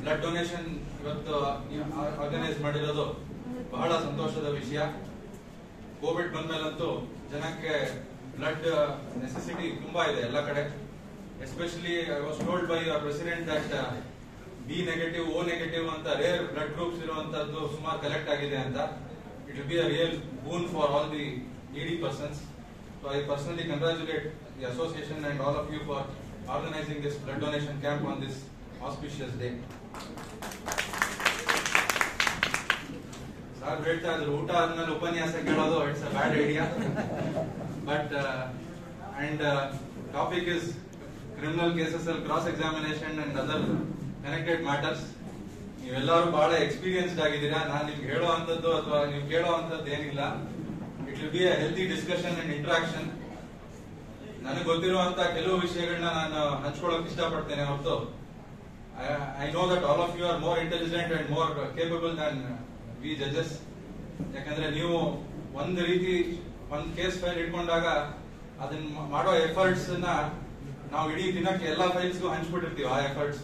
Blood donation ಇವತ್ತು organise ಮಾಡಿರೋದು ಬಹಳ ಸಂತೋಷದ ವಿಷಯ. ಕೋವಿಡ್ ಬಂದ್ಮೇಲಂತೂ ಜನಕ್ಕೆ ಬ್ಲಡ್ ನೆಸೆಸಿಟಿ ತುಂಬಾ ಇದೆ ಎಲ್ಲ ಕಡೆ. Especially I was told by your president that B negative, O negative ಅಂತ ರೇರ್ ಬ್ಲಡ್ ಗ್ರೂಪ್ಸ್ ಇರುವಂತದ್ದು ಸುಮಾರು ಕಲೆಕ್ಟ್ ಆಗಿದೆ ಅಂತ. It will be a real boon for all the needy persons. So I personally congratulate the association and all of you for organizing this blood donation camp on this auspicious day. Sir, ಹೇಳ್ತಾ ಇದ್ರು ಊಟ ಆದ್ಮೇಲೆ ಉಪನ್ಯಾಸ ಕೇಳೋದು it's a bad idea. But and topic is criminal cases ಅಲ್ಲಿ cross examination and other connected matters. ನೀವೆಲ್ಲರೂ ಬಹಳ experienced ಆಗಿದ್ದೀರಾ. ನಾನು ನಿಮ್ಗೆ ಹೇಳೋ ಅಂತದ್ದು ಅಥವಾ ನೀವು ಕೇಳೋ ಅಂತದ್ದು ಏನಿಲ್ಲ. It will be a healthy discussion and interaction. ನನಗೆ ಗೊತ್ತಿರುವಂತ ಕೆಲವು ವಿಷಯಗಳನ್ನ ನಾನು ಹಂಚ್ಕೊಳ್ಳೋಕೆ ಇಷ್ಟಪಡ್ತೇನೆ ಹೊರತು I know that all of you are more intelligent and more capable than we judges. ಯಾಕಂದ್ರೆ ನೀವು ಒಂದು ರೀತಿ ಒಂದು ಕೇಸ್ ಫೈಲ್ ಇಟ್ಕೊಂಡಾಗ ಅದನ್ನ ಮಾಡೋ ಎಫರ್ಟ್ಸ್ ನಾವು ಇಡೀ ದಿನಕ್ಕೆ ಎಲ್ಲಾ ಫೈಲ್ಸ್ಗೂ ಹಂಚ್ಬಿಟ್ಟಿರ್ತೀವಿ ಆ efforts.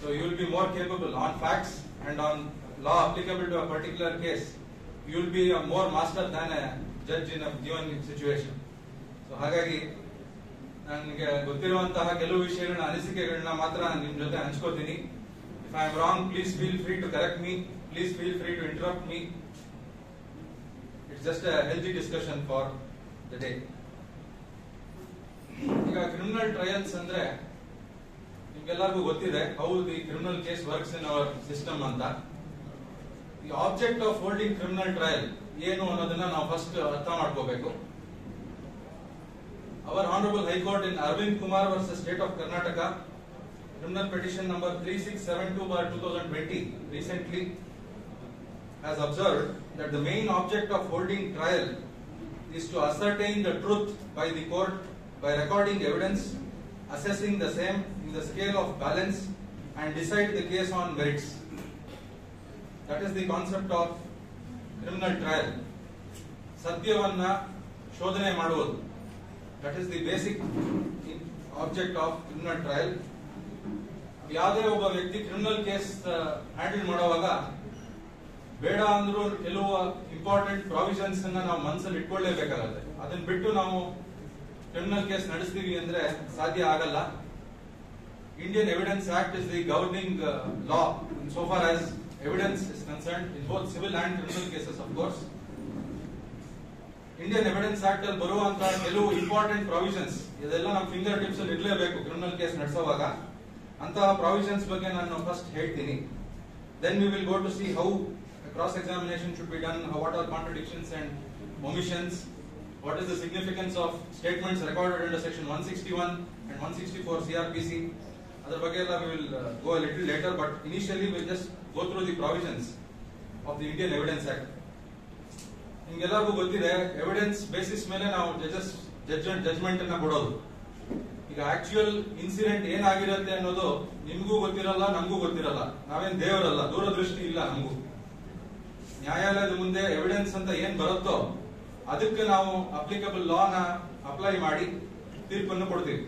So you will be more capable on facts and on law applicable to a particular case. You will be a more master than a judge in a given situation. So ಹಾಗಾಗಿ ನನಗೆ ಗೊತ್ತಿರುವಂತಹ ಕೆಲವು ವಿಷಯಗಳನ್ನ ಅನಿಸಿಕೆಗಳನ್ನ ಮಾತ್ರ ನಿಮ್ ಜೊತೆ ಹಂಚ್ಕೋತೀನಿ. If I am wrong, please feel free to correct me. Please feel free to interrupt me. It's just a healthy discussion for the day. ಈಗ criminal trials ಅಂದ್ರೆ ನಿಮ್ಗೆಲ್ಲರಿಗೂ ಗೊತ್ತಿದೆ how the criminal case works in our system ಅಂತ. The object of holding criminal trial ಏನು ಅನ್ನೋದನ್ನ ನಾವು first ಅರ್ಥ ಮಾಡ್ಕೋಬೇಕು. Our Honorable High Court in Arvind Kumar versus State of Karnataka, criminal petition number 3672/2020 recently has observed that the main object of holding trial is to ascertain the truth by the court by recording evidence, assessing the same in the scale of balance and decide the case on merits. That is the concept of criminal trial. ಸತ್ಯವನ್ನ ಶೋಧನೆ ಮಾಡುವುದು. That is the basic object of criminal trial. ಯಾವುದೇ ಒಬ್ಬ ವ್ಯಕ್ತಿ criminal case handle ಮಾಡುವಾಗ ಬೇಡ ಅಂದ್ರೂ ಕೆಲವು ಇಂಪಾರ್ಟೆಂಟ್ ಪ್ರಾವಿಷನ್ಸ್ ಅನ್ನ ನಾವು ಮನಸ್ಸಲ್ಲಿ ಇಟ್ಕೊಳ್ಳೇಬೇಕಾಗುತ್ತೆ. ಅದನ್ನ ಬಿಟ್ಟು ನಾವು ಕ್ರಿಮಿನಲ್ ಕೇಸ್ ನಡೆಸ್ತೀವಿ ಅಂದ್ರೆ ಸಾಧ್ಯ ಆಗಲ್ಲ. Indian Evidence Act is the governing law so far as evidence is concerned in both civil and criminal cases, of course. Indian Evidence Act ಅಲ್ಲಿ ಬರುವಂತಹ ಕೆಲವು ಇಂಪಾರ್ಟೆಂಟ್ ಪ್ರಾವಿಷನ್ಸ್ ಇದೆಲ್ಲ ನಮ್ಮ ಫಿಂಗರ್ ಟಿಪ್ಸ್ ಅಲ್ಲಿ ಇರಲೇಬೇಕು ಕ್ರಿಮಿನಲ್ ಕೇಸ್ ನಡೆಸುವಾಗ. ಅಂತಹ ಪ್ರಾವಿಷನ್ಸ್ ಬಗ್ಗೆ ನಾನು ಫಸ್ಟ್ ಹೇಳ್ತೀನಿ. Then we will go to see how cross examination should be done, what are contradictions and omissions, what is the significance of statements recorded under section 161 and 164 CRPC. ಅದರ ಬಗ್ಗೆ ಎಲ್ಲ we will go a little later, but initially we will just go through the provisions of the Indian Evidence Act. ನಿಮ್ಗೆಲ್ಲರಿಗೂ ಗೊತ್ತಿದೆ evidence basis ಮೇಲೆ ನಾವು judgement ಅನ್ನ ಕೊಡೋದು. ಈಗ ಆಕ್ಚುಯಲ್ ಇನ್ಸಿಡೆಂಟ್ ಏನಾಗಿರುತ್ತೆ ಅನ್ನೋದು ನಿಮ್ಗೂ ಗೊತ್ತಿರಲ್ಲ, ನಮಗೂ ಗೊತ್ತಿರಲ್ಲ. ನಾವೇನ್ ದೇವರಲ್ಲ, ದೂರದೃಷ್ಟಿ ಇಲ್ಲ ನಮಗೂ. ನ್ಯಾಯಾಲಯದ ಮುಂದೆ ಎವಿಡೆನ್ಸ್ ಅಂತ ಏನ್ ಬರುತ್ತೋ ಅದಕ್ಕೆ ನಾವು ಅಪ್ಲಿಕಬಲ್ ಲಾನ ಅಪ್ಲೈ ಮಾಡಿ ತೀರ್ಪನ್ನು ಕೊಡ್ತೀವಿ.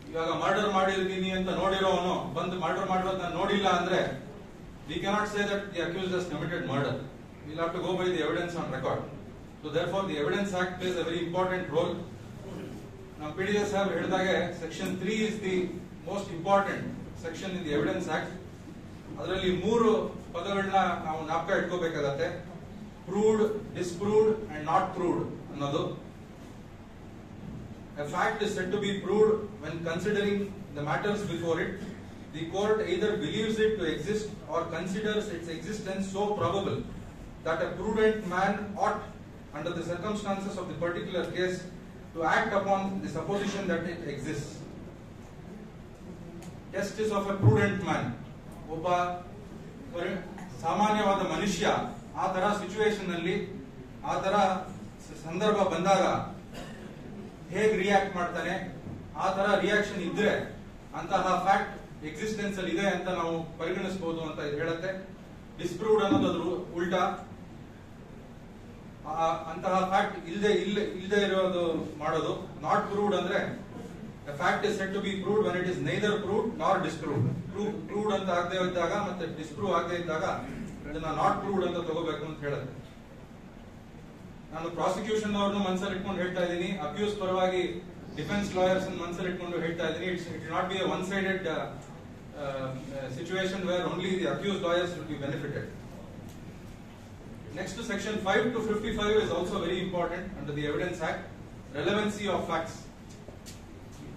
ಇವಾಗ ಮರ್ಡರ್ ಮಾಡಿರ್ತೀನಿ ಅಂತ ನೋಡಿರೋನು ಬಂದು ಮರ್ಡರ್ ಮಾಡಿರೋದನ್ನ ನೋಡಿಲ್ಲ ಅಂದ್ರೆ we cannot say that the accused has committed murder. We'll have to go by the evidence on record. So therefore the Evidence Act plays a very important role. Now PDS have ಹೇಳಿದಾಗೆ section 3 is the most important section in the Evidence Act. ಅದರಲ್ಲಿ ಮೂರು ಪದಗಳನ್ನ ನಾವು ಜ್ಞಾಪಕ ಇಟ್ಕೋಬೇಕಾಗತ್ತೆ. proved, disproved and not proved ಅನ್ನೋದು. A fact is said to be proved when considering the matters before it. The court either believes it to exist or considers its existence so probable that a prudent man ought, under the circumstances of the particular case, to act upon the supposition that it exists. Test is of a prudent man. ಒಬ್ಬ ಸಾಮಾನ್ಯವಾದ ಮನುಷ್ಯ ಆ ತರ situation ಅಲ್ಲಿ ಆ ತರ ಸಂದರ್ಭ ಬಂದಾಗ ಹೇಗೆ ರಿಯಾಕ್ಟ್ ಮಾಡ್ತಾನೆ, ಆ ತರ ರಿಯಾಕ್ಷನ್ ಇದ್ರೆ ಅಂತಹ ಫ್ಯಾಕ್ಟ್ ಎಕ್ಸಿಸ್ಟೆನ್ಸ್ ಅಲ್ಲಿ ಇದೆ ಅಂತ ನಾವು ಪರಿಗಣಿಸಬಹುದು ಅಂತ ಹೇಳುತ್ತೆ. ಡಿಸ್ಪ್ರೂವ್ಡ್ ಅನ್ನೋದು ಉಲ್ಟಾ, ಅಂತಹ ಫ್ಯಾಕ್ಟ್ ಇಲ್ಲದೆ ಇರೋದು ಮಾಡೋದು. ನಾಟ್ ಪ್ರೂವ್ಡ್ ಅಂದ್ರೆ A fact is said to be proved when it is neither proved nor disproved. Proved ಅಂತ ಆಗದೆ ಇದ್ದಾಗ ಮತ್ತೆ disprove ಆಗದೆ ಇದ್ದಾಗ ಅದನ್ನ not proved ಅಂತ ತಗೋಬೇಕು ಅಂತ ಹೇಳುತ್ತೆ. ನಾನು ಪ್ರಾಸಿಕ್ಯೂಷನ್ ಅವ್ರನ್ನು ಮನಸ್ಸಲ್ಲಿ ಇಟ್ಕೊಂಡು ಹೇಳ್ತಾ ಇದ್ದೀನಿ, ಅಕ್ಯೂಸ್ ಪರವಾಗಿ ಡಿಫೆನ್ಸ್ ಲಾಯರ್ಸ್ ಮನಸ್ಸಲ್ಲಿ ಇಟ್ಕೊಂಡು ಹೇಳ್ತಾ ಇದ್ದೀನಿ. It not be one sided situation where only the accused lawyers will be benefited. Next to section 5 to 55 is also very important under the Evidence Act. Relevancy of facts.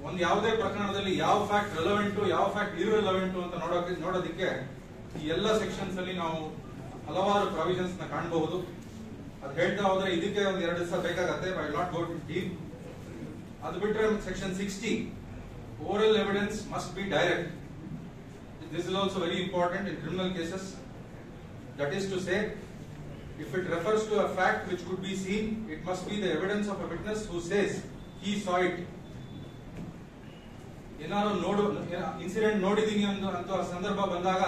ಒಂದು ಯಾವುದೇ ಪ್ರಕರಣದಲ್ಲಿ ಯಾವ fact relevant ಯಾವ fact irrelevant ಅಂತ ನೋಡೋದಕ್ಕೆ ಈ ಎಲ್ಲ sections ಅಲ್ಲಿ ನಾವು ಹಲವಾರು ಪ್ರಾವಿಷನ್ಸ್ ನ ಕಾಣಬಹುದು. ಅದು ಹೇಳ್ತಾ ಹೋದ್ರೆ ಇದಕ್ಕೆ ಒಂದು 2 ದಿವಸ ಬೇಕಾಗತ್ತೆ. I will not go to deep. ಅದು ಬಿಟ್ರೆ section 60 oral evidence must be direct. This is also very important in criminal cases. That is to say, if it refers to a fact which could be seen, it must be the evidence of a witness who says he saw it. ಏನಾದ್ರು incident ನೋಡಿದೀನಿ ಅಂತ ಸಂದರ್ಭ ಬಂದಾಗ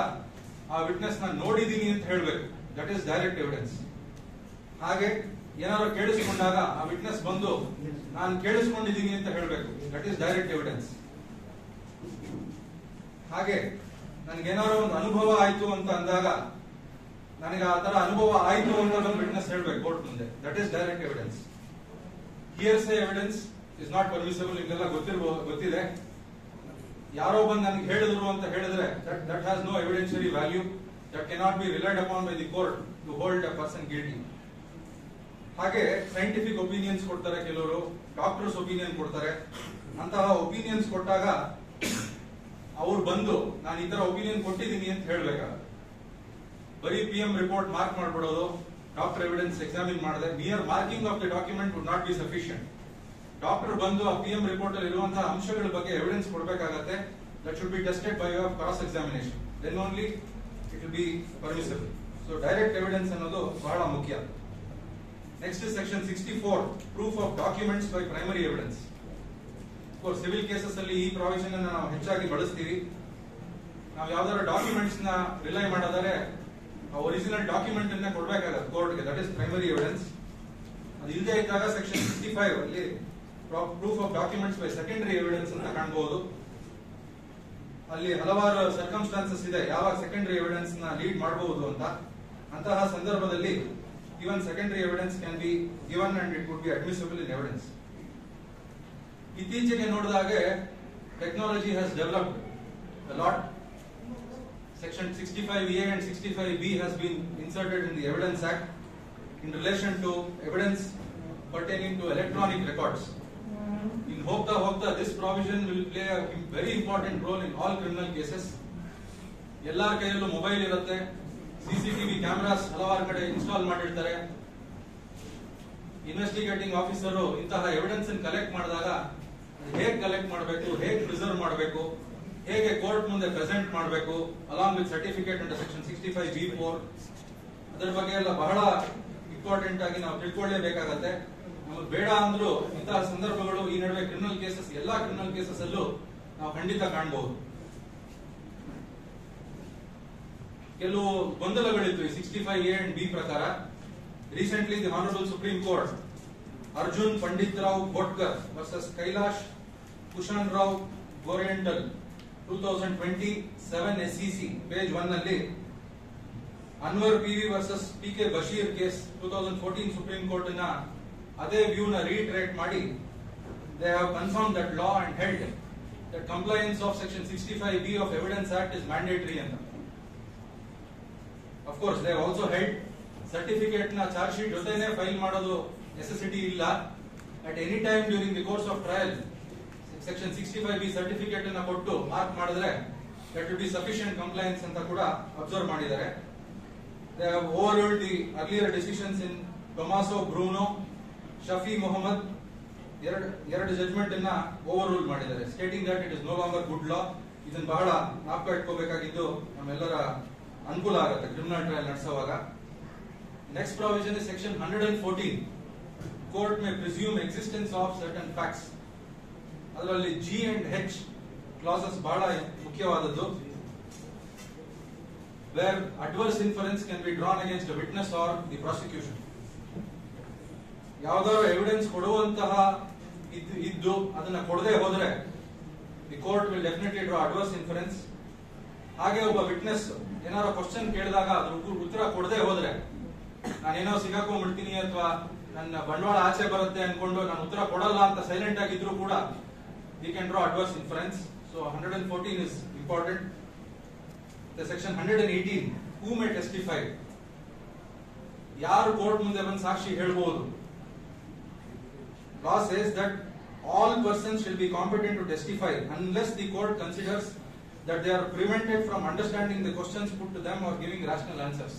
ಆ witness ನ ನೋಡಿದೀನಿ ಅಂತ ಹೇಳ್ಬೇಕು. That is direct evidence. ಹಾಗೆ ಏನಾದ್ರು ಕೇಳಿಸ್ಕೊಂಡಾಗ ಆ ವಿಟ್ನೆಸ್ ಬಂದು ನಾನು ಕೇಳಿಸ್ಕೊಂಡಿದ್ದೀನಿ ಅಂತ ಹೇಳ್ಬೇಕು. That is direct evidence. ಹಾಗೆ ನನಗೇನಾದ್ರು ಒಂದು ಅನುಭವ ಆಯ್ತು ಅಂತ ಅಂದಾಗ ನನಗೆ ಆ ತರ ಅನುಭವ ಆಯ್ತು ಅಂತ ಒಂದು ವಿಟ್ನೆಸ್ ಹೇಳ್ಬೇಕು ಕೋರ್ಟ್ ಮುಂದೆ. That is direct evidence. Hearsay evidence is not permissible. ನಿಮ್ಗೆಲ್ಲ ಗೊತ್ತಿದೆ. ಯಾರೋ ಬಂದು ನನಗೆ ಹೇಳಿದ್ರು ಅಂತ ಹೇಳಿದ್ರೆ that has no evidentiary value. That cannot be relied upon by the court to hold a person guilty. ಹಾಗೆ ಸೈಂಟಿಫಿಕ್ ಒಪಿನಿಯನ್ಸ್ ಕೊಡ್ತಾರೆ ಕೆಲವರು, ಡಾಕ್ಟರ್ಸ್ ಒಪಿನಿಯನ್ ಕೊಡ್ತಾರೆ. ಅಂತಹ ಒಪಿನಿಯನ್ಸ್ ಕೊಟ್ಟಾಗ ಅವ್ರು ಬಂದು ನಾನು ಈ ತರ ಒಪಿನಿಯನ್ ಕೊಟ್ಟಿದ್ದೀನಿ ಅಂತ ಹೇಳ್ಬೇಕಾಗುತ್ತೆ. ಬರೀ PM ರಿಪೋರ್ಟ್ ಮಾರ್ಕ್ ಮಾಡ್ಬಿಡೋದು, ಡಾಕ್ಟರ್ ಎವಿಡೆನ್ಸ್ ಎಕ್ಸಾಮಿನ್ ಮಾಡಿದೆ, mere marking of the document would not be sufficient. Doctor ಬಂದು ಆ PM ರಿಪೋರ್ಟ್ ಅಲ್ಲಿ ಇರುವಂತಹ ಅಂಶಗಳ ಬಗ್ಗೆ ಎವಿಡೆನ್ಸ್ ಕೊಡಬೇಕಾಗತ್ತೆ. That should be tested by your cross examination. Then only it will be permissible. So direct evidence ಅನ್ನೋದು ಬಹಳ ಮುಖ್ಯ. Next is section 64 proof of documents by primary evidence. Civil cases ಅಲ್ಲಿ ಈ ಪ್ರಾವಿಷನ್ ಅನ್ನು ನಾವು ಹೆಚ್ಚಾಗಿ ಬಳಸ್ತೀವಿ. ನಾವು ಯಾವ್ದಾದ್ರು ಡಾಕ್ಯುಮೆಂಟ್ಸ್ ನ ರಿಲೈ ಮಾಡೋದಾದ್ರೆ ಒರಿಜಿನಲ್ ಡಾಕ್ಯುಮೆಂಟ್ ಅನ್ನ ಕೊಡ್ಬೇಕಾಗತ್ತೆ ಕೋರ್ಟ್ಗೆ. That is primary evidence. ಅದು ಇಲ್ಲದೆ ಇದ್ದಾಗ ಸೆಕ್ಷನ್ 65 ಅಲ್ಲಿ proof of documents by secondary evidence ಅಂತ ಕಾಣಬಹುದು. ಅಲ್ಲಿ ಹಲವಾರು ಸರ್ಕಮ್ಸ್ಟಾನ್ಸಸ್ ಇದೆ ಯಾವಾಗ ಸೆಕೆಂಡರಿ ಎವಿಡೆನ್ಸ್ ನ ಲೀಡ್ ಮಾಡಬಹುದು ಅಂತ. ಅಂತಹ ಸಂದರ್ಭದಲ್ಲಿ even secondary evidence can be given and it would be admissible in evidence. ಇತ್ತೀಚೆಗೆ ನೋಡಿದಾಗೆ technology has developed a lot. Section 65A and 65B has been inserted in the Evidence Act in relation to evidence pertaining to electronic records. In Hokta, this provision will play a very important role in all criminal cases. ಎಲ್ಲರ ಕೈಯಲ್ಲೂ mobile ಇರುತ್ತೆ, CCTV cameras ಹಲವಾರು ಕಡೆ install ಮಾಡಿರ್ತಾರೆ. Investigating officer ಇಂತಹ evidence collect ಮಾಡಿದಾಗ ಹೇಗೆ collect ಮಾಡಬೇಕು, ಹೇಗೆ ಪ್ರಿಸರ್ವ್ ಮಾಡಬೇಕು, ಹೇಗೆ ಕೋರ್ಟ್ ಮುಂದೆ ಪ್ರೆಸೆಂಟ್ ಮಾಡಬೇಕು, along with certificate under section 65B4, ಅದರ ಬಗ್ಗೆ ಎಲ್ಲ ಬಹಳ ಇಂಪಾರ್ಟೆಂಟ್ ಆಗಿ ನಾವು ತಿಳ್ಕೊಳ್ಳೇಬೇಕಾಗತ್ತೆ. ನಮಗೆ ಬೇಡ ಅಂದ್ರೂ ಇಂತಹ ಸಂದರ್ಭಗಳು ಈ ನಡುವೆ ಕ್ರಿಮಿನಲ್ ಕೇಸಸ್, ಎಲ್ಲಾ ಕ್ರಿಮಿನಲ್ ಕೇಸಸ್ ಅಲ್ಲೂ ನಾವು ಖಂಡಿತ ಕಾಣಬಹುದು. ಕೆಲವು ಗೊಂದಲಗಳಿತ್ತು ಈ 65A and B ಪ್ರಕಾರ. Recently the honourable Supreme Court Arjun Pandit Rao Ghotkar versus Kailash Kushan Rao Gorantyal 2027 SCC page 1 ನಲ್ಲಿ Anwar PV versus PK Basheer case 2014 Supreme Court ನ ಅದೇ ವ್ಯೂ ನ ರೀಟ್ರೇಟ್ ಮಾಡಿ they have confirmed that law and held that compliance of section 65B of Evidence Act is mandatory ಅಂತ. Of course, they have also held certificate na charge sheet ಜೊತೆನೆ file ಮಾಡೋದು necessity ಇಲ್ಲ. At any time during the course of trial, section 65B certificate ಅನ್ನು ಕೊಟ್ಟು mark ಮಾಡಿದ್ರೆ that will be sufficient compliance ಅಂತ ಕೂಡ observe ಮಾಡಿದ್ದಾರೆ. They have overruled the earlier decisions in Tommaso Bruno, Shafi Mohammed. ಎರಡು judgment ಅನ್ನ overrule ಮಾಡಿದ್ದಾರೆ, stating that it is no longer good law. ಇದನ್ನ ಬಹಳ ಜ್ಞಾಪಕ ಇಟ್ಕೋಬೇಕಾಗಿದ್ದು ನಮ್ಮೆಲ್ಲರ ಅನುಕೂಲ ಆಗುತ್ತೆ ಕ್ರಿಮಿನಲ್ ಟ್ರಯಲ್ ನಡೆಸುವಾಗ. Next provision is section 114. Court may presume existence of certain facts. ಅದರಲ್ಲಿ G and H ಕ್ಲಾಸಸ್ ಬಹಳ ಮುಖ್ಯವಾದದ್ದು. Where adverse inference can be drawn against a witness or the prosecution. ಯಾವ್ದಾದ್ರು ಎವಿಡೆನ್ಸ್ ಕೊಡುವಂತಹ ಇದ್ದು ಅದನ್ನ ಕೊಡದೆ ಹೋದ್ರೆ the court will definitely draw adverse inference. ಹಾಗೆ ಒಬ್ಬ ವಿಟ್ನೆಸ್ ಏನಾದ್ರು ಕ್ವಶನ್ ಕೇಳಿದಾಗ ಅದ್ರ ಉತ್ತರ ಕೊಡದೆ ಹೋದ್ರೆ ನಾನೇನೋ ಸಿಗಾಕೊಂಡ್ಬಿಡ್ತೀನಿ ಅಥವಾ ನನ್ನ ಬಂಡವಾಳ ಆಚೆ ಬರುತ್ತೆ ಅನ್ಕೊಂಡು ನಾನು ಉತ್ತರ ಕೊಡಲ್ಲ ಅಂತ ಸೈಲೆಂಟ್ ಆಗಿದ್ರು ಕೂಡ we can draw adverse inference. So 114 is important. Section 118 who May testify, ಯಾರು ಕೋರ್ಟ್ ಮುಂದೆ ಬಂದು ಸಾಕ್ಷಿ ಹೇಳ್ಬಹುದು. Law says that all persons shall be competent to testify unless the court considers that they are prevented from understanding the questions put to them or giving rational answers.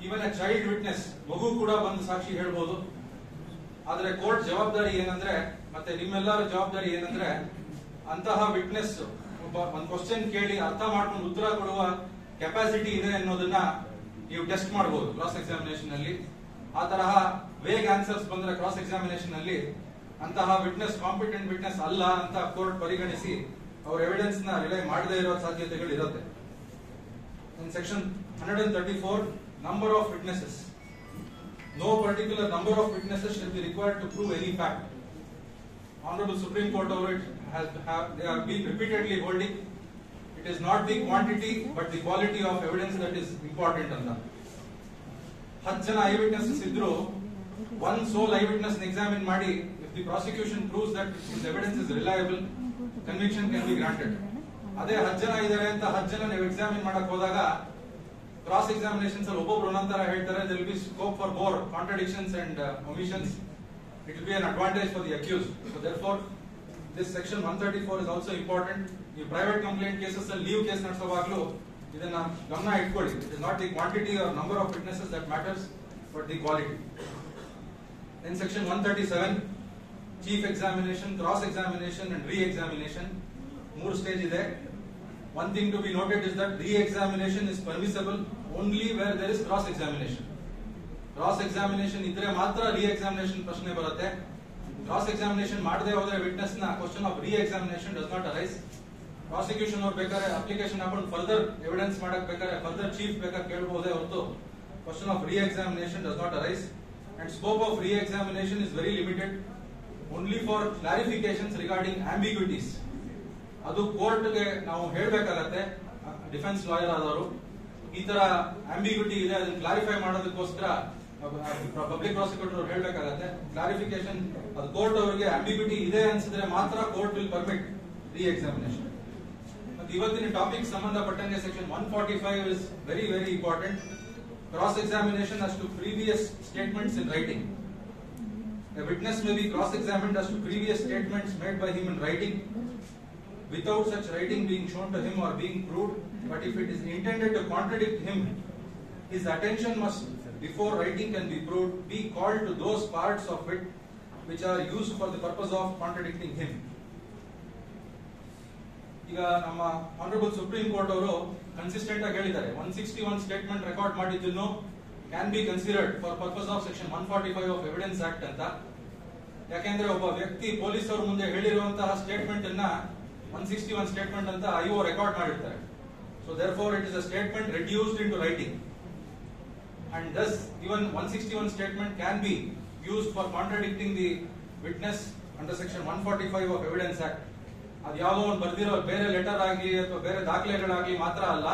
Even a child witness, ಮಗು ಕೂಡ ಬಂದು ಸಾಕ್ಷಿ ಹೇಳ್ಬೋದು. ಆದ್ರೆ court ಜವಾಬ್ದಾರಿ ಏನಂದ್ರೆ, ಮತ್ತೆ ನಿಮ್ಮೆಲ್ಲರ ಜವಾಬ್ದಾರಿ ಏನಂದ್ರೆ, ಅಂತಹ ವಿಟ್ನೆಸ್ ಒಂದು ಕ್ವಶನ್ ಕೇಳಿ ಅರ್ಥ ಮಾಡ್ಕೊಂಡು ಉತ್ತರ ಕೊಡುವ ಕೆಪಾಸಿಟಿ ಇದೆ ಅನ್ನೋದನ್ನ ನೀವು ಟೆಸ್ಟ್ ಮಾಡಬಹುದು ಕ್ರಾಸ್ ಎಕ್ಸಾಮಿನೇಷನ್ ಅಲ್ಲಿ. ಆ ತರಹ ವೇಗ್ ಆನ್ಸರ್ಸ್ ಬಂದ್ರೆ ಕ್ರಾಸ್ ಎಕ್ಸಾಮಿನೇಷನ್ ಅಲ್ಲಿ ಅಂತಹ ವಿಟ್ನೆಸ್ ಕಾಂಪಿಟೆಂಟ್ ವಿಟ್ನೆಸ್ ಅಲ್ಲ ಅಂತ ಕೋರ್ಟ್ ಪರಿಗಣಿಸಿ ಅವ್ರ ಎವಿಡೆನ್ಸ್ ನ ರಿಲೈ ಮಾಡದೇ ಇರೋ ಸಾಧ್ಯತೆಗಳು ಇರುತ್ತೆ. In section 134 number of witnesses, no particular number of witnesses shall be required to prove any fact. Honorable Supreme Court over it they have been repeatedly holding it is not the quantity but the quality of evidence that is important anta. 10 jana eye witnesses idru, one sole eye witness examine ಮಾಡಿ if the prosecution proves that his evidence is reliable, conviction can be granted. ಅದೇ 10 ಜನ ಇದ್ದಾರೆ ಅಂತ 10 ಜನ ನೀವು examine ಮಾಡಕ್ ಹೋದಾಗ cross examinations ಅಲ್ಲಿ ಒಬ್ಬೊಬ್ರು ಒಂದೊಂದರ ಹೇಳ್ತಾರೆ. there will be scope for more contradictions and omissions. It will be an advantage for the accused. So therefore this section 134 is also important. ಈ ಪ್ರೈವೇಟ್ ಕಂಪ್ಲೇಂಟ್ ಕೇಸಸ್ ಅಲ್ಲಿ ಲೀವ್ ಕೇಸ್ ನಡೆಸುವಾಗಲೂ ಇದನ್ನ ಗಮನ ಇಟ್ಕೊಳ್ಳಿ. It is not the quantity or number of witnesses that matters but the quality. Then section 137 chief examination, cross examination and re-examination. 3 stage ಇದೆ. One thing to be noted is that re-examination is permissible only where there is cross examination. Cross examination ಇದ್ರೆ ಮಾತ್ರ ರೀ-ಎಕ್ಸಾಮಿನೇಷನ್ ಪ್ರಶ್ನೆ ಬರುತ್ತೆ. Cross examination ಮಾಡದೆ ಹೋದ್ರೆ witness ನ question of re-examination does not arise. Prosecution ಅವ್ರು ಬೇಕಾದ್ರೆ ಅಪ್ಲಿಕೇಶನ್ ಹಾಕೊಂಡು ಫರ್ದರ್ ಎವಿಡೆನ್ಸ್ ಮಾಡಕ್ ಬೇಕಾದ್ರೆ ಫರ್ದರ್ ಚೀಫ್ ಬೇಕಾದ್ರೆ ಕೇಳಬಹುದೇ ಹೊರತು question of re-examination does not arise. And scope of re-examination is very limited, only for clarifications regarding ambiguities. ಅದು ಕೋರ್ಟ್ಗೆ ನಾವು ಹೇಳ್ಬೇಕಾಗತ್ತೆ, ಡಿಫೆನ್ಸ್ ಲಾಯರ್ ಆದವರು ಈ ತರ ಆಂಬಿಗ್ವಿಟಿ ಇದೆ ಅದನ್ನ ಕ್ಲಾರಿಫೈ ಮಾಡೋದಕ್ಕೋಸ್ಕರ ಪಬ್ಲಿಕ್ ಪ್ರಾಸಿಕ್ಯೂಟರ್ ಹೇಳ್ಬೇಕಾಗತ್ತೆ. ಕ್ಲಾರಿಫಿಕೇಶನ್ ಅದು ಕೋರ್ಟ್ ಅವರಿಗೆ ಆಂಬಿಗ್ವಿಟಿ ಇದೆ ಅನ್ಸಿದ್ರೆ ಮಾತ್ರ ಕೋರ್ಟ್ ವಿಲ್ ಪರ್ಮಿಟ್ ರೀ-ಎಕ್ಸಾಮಿನೇಷನ್. ಮತ್ತೆ ಇವತ್ತಿನ ಟಾಪಿಕ್ ಸಂಬಂಧಪಟ್ಟಂಗೆ section 145 is very very important. Cross examination as to previous statements in writing. A witness may be cross-examined as to previous statements made by him in writing without such writing being shown to him or being proved. But if it is intended to contradict him, his attention must, before writing can be proved, be called to those parts of it which are used for the purpose of contradicting him. ಈಗ ನಮ್ಮ honourable Supreme Court ಅವರು consistent ಆಗಿ ಹೇಳಿದ್ದಾರೆ 161 statement record ಮಾಡಿದ್ದನ್ನು can be considered for purpose of section 145 of evidence act ಅಂತ. ಯಾಕೆಂದ್ರೆ ಒಬ್ಬ ವ್ಯಕ್ತಿ ಪೊಲೀಸ್ ಅವ್ರ ಮುಂದೆ ಹೇಳಿರುವಂತಹ ಸ್ಟೇಟ್ಮೆಂಟ್ ಅನ್ನ 161 ಸ್ಟೇಟ್ಮೆಂಟ್ ಅಂತ ಐಒ ರೆಕಾರ್ಡ್ ಮಾಡಿರ್ತಾರೆ. So therefore it is a statement reduced into writing, and thus even 161 statement can be used for contradicting the witness under section 145 of evidence act. ಅದು ಯಾವುದೋ ಒಂದು ಬರ್ದಿರೋ ಬೇರೆ ಲೆಟರ್ ಆಗಲಿ ಅಥವಾ ಬೇರೆ ದಾಖಲೆಗಳಾಗಲಿ ಮಾತ್ರ ಅಲ್ಲ,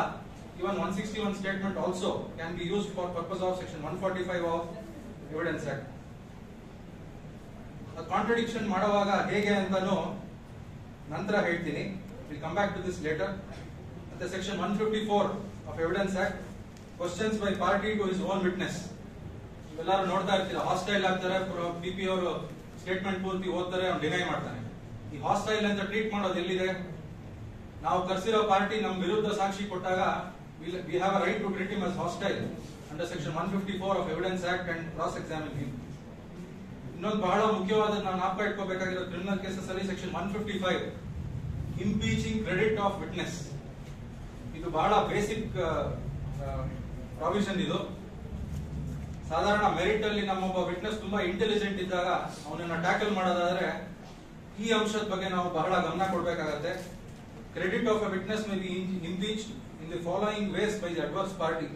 even 161 statement also can be used for purpose of section 145 of evidence act. Contradiction ಮಾಡುವಾಗ ಹೇಗೆ ಅಂತಾನು ನಂತರ ಹೇಳ್ತೀನಿ. we'll come back to this later. The section 154 of evidence act, questions by party to his own witness. ಎಲ್ಲರೂ ನೋಡ್ತಾ ಇರ್ತೀರಾ, hostile ಆಗ್ತಾರೆ, ಪಿಪಿ ಅವರು ಸ್ಟೇಟ್ಮೆಂಟ್ ಪೂರ್ತಿ ಓದ್ತಾರೆ, ಅವ್ನು ಡಿನೈ ಮಾಡ್ತಾನೆ. ಈ ಹಾಸ್ಟೈಲ್ ಅಂತ ಟ್ರೀಟ್ ಮಾಡೋದು ಎಲ್ಲಿದೆ? ನಾವು ಕರ್ಸಿರೋ ಪಾರ್ಟಿ ನಮ್ಮ ವಿರುದ್ಧ ಸಾಕ್ಷಿ ಕೊಟ್ಟಾಗ we have a right to treat him as hostile under section 154 of evidence act and cross examine him. ಇನ್ನೊಂದು ಬಹಳ ಮುಖ್ಯವಾದ ನಾವು ಜ್ಞಾಪಕ ಇಟ್ಕೋಬೇಕಾಗಿರೋ ಕ್ರಿಮಿನಲ್ ಕೇಸಸ್ ಅಲ್ಲಿ ಸೆಕ್ಷನ್ 155 ಇಂಪೀಚಿಂಗ್ ಕ್ರೆಡಿಟ್ ಆಫ್ ವಿಟ್ನೆಸ್. ಇದು ಬಹಳ ಬೇಸಿಕ್ ಪ್ರಾವಿಷನ್. ಇದು ಸಾಧಾರಣ ಮೆರಿಟ್ ಅಲ್ಲಿ ನಮ್ಮೊಬ್ಬ ವಿಟ್ನೆಸ್ ತುಂಬಾ ಇಂಟೆಲಿಜೆಂಟ್ ಇದ್ದಾಗ ಅವನನ್ನ ಟ್ಯಾಕಲ್ ಮಾಡೋದಾದ್ರೆ ಈ ಅಂಶದ ಬಗ್ಗೆ ನಾವು ಬಹಳ ಗಮನ ಕೊಡಬೇಕಾಗತ್ತೆ. Credit of a witness may be impeached in the following ways by the adverse party: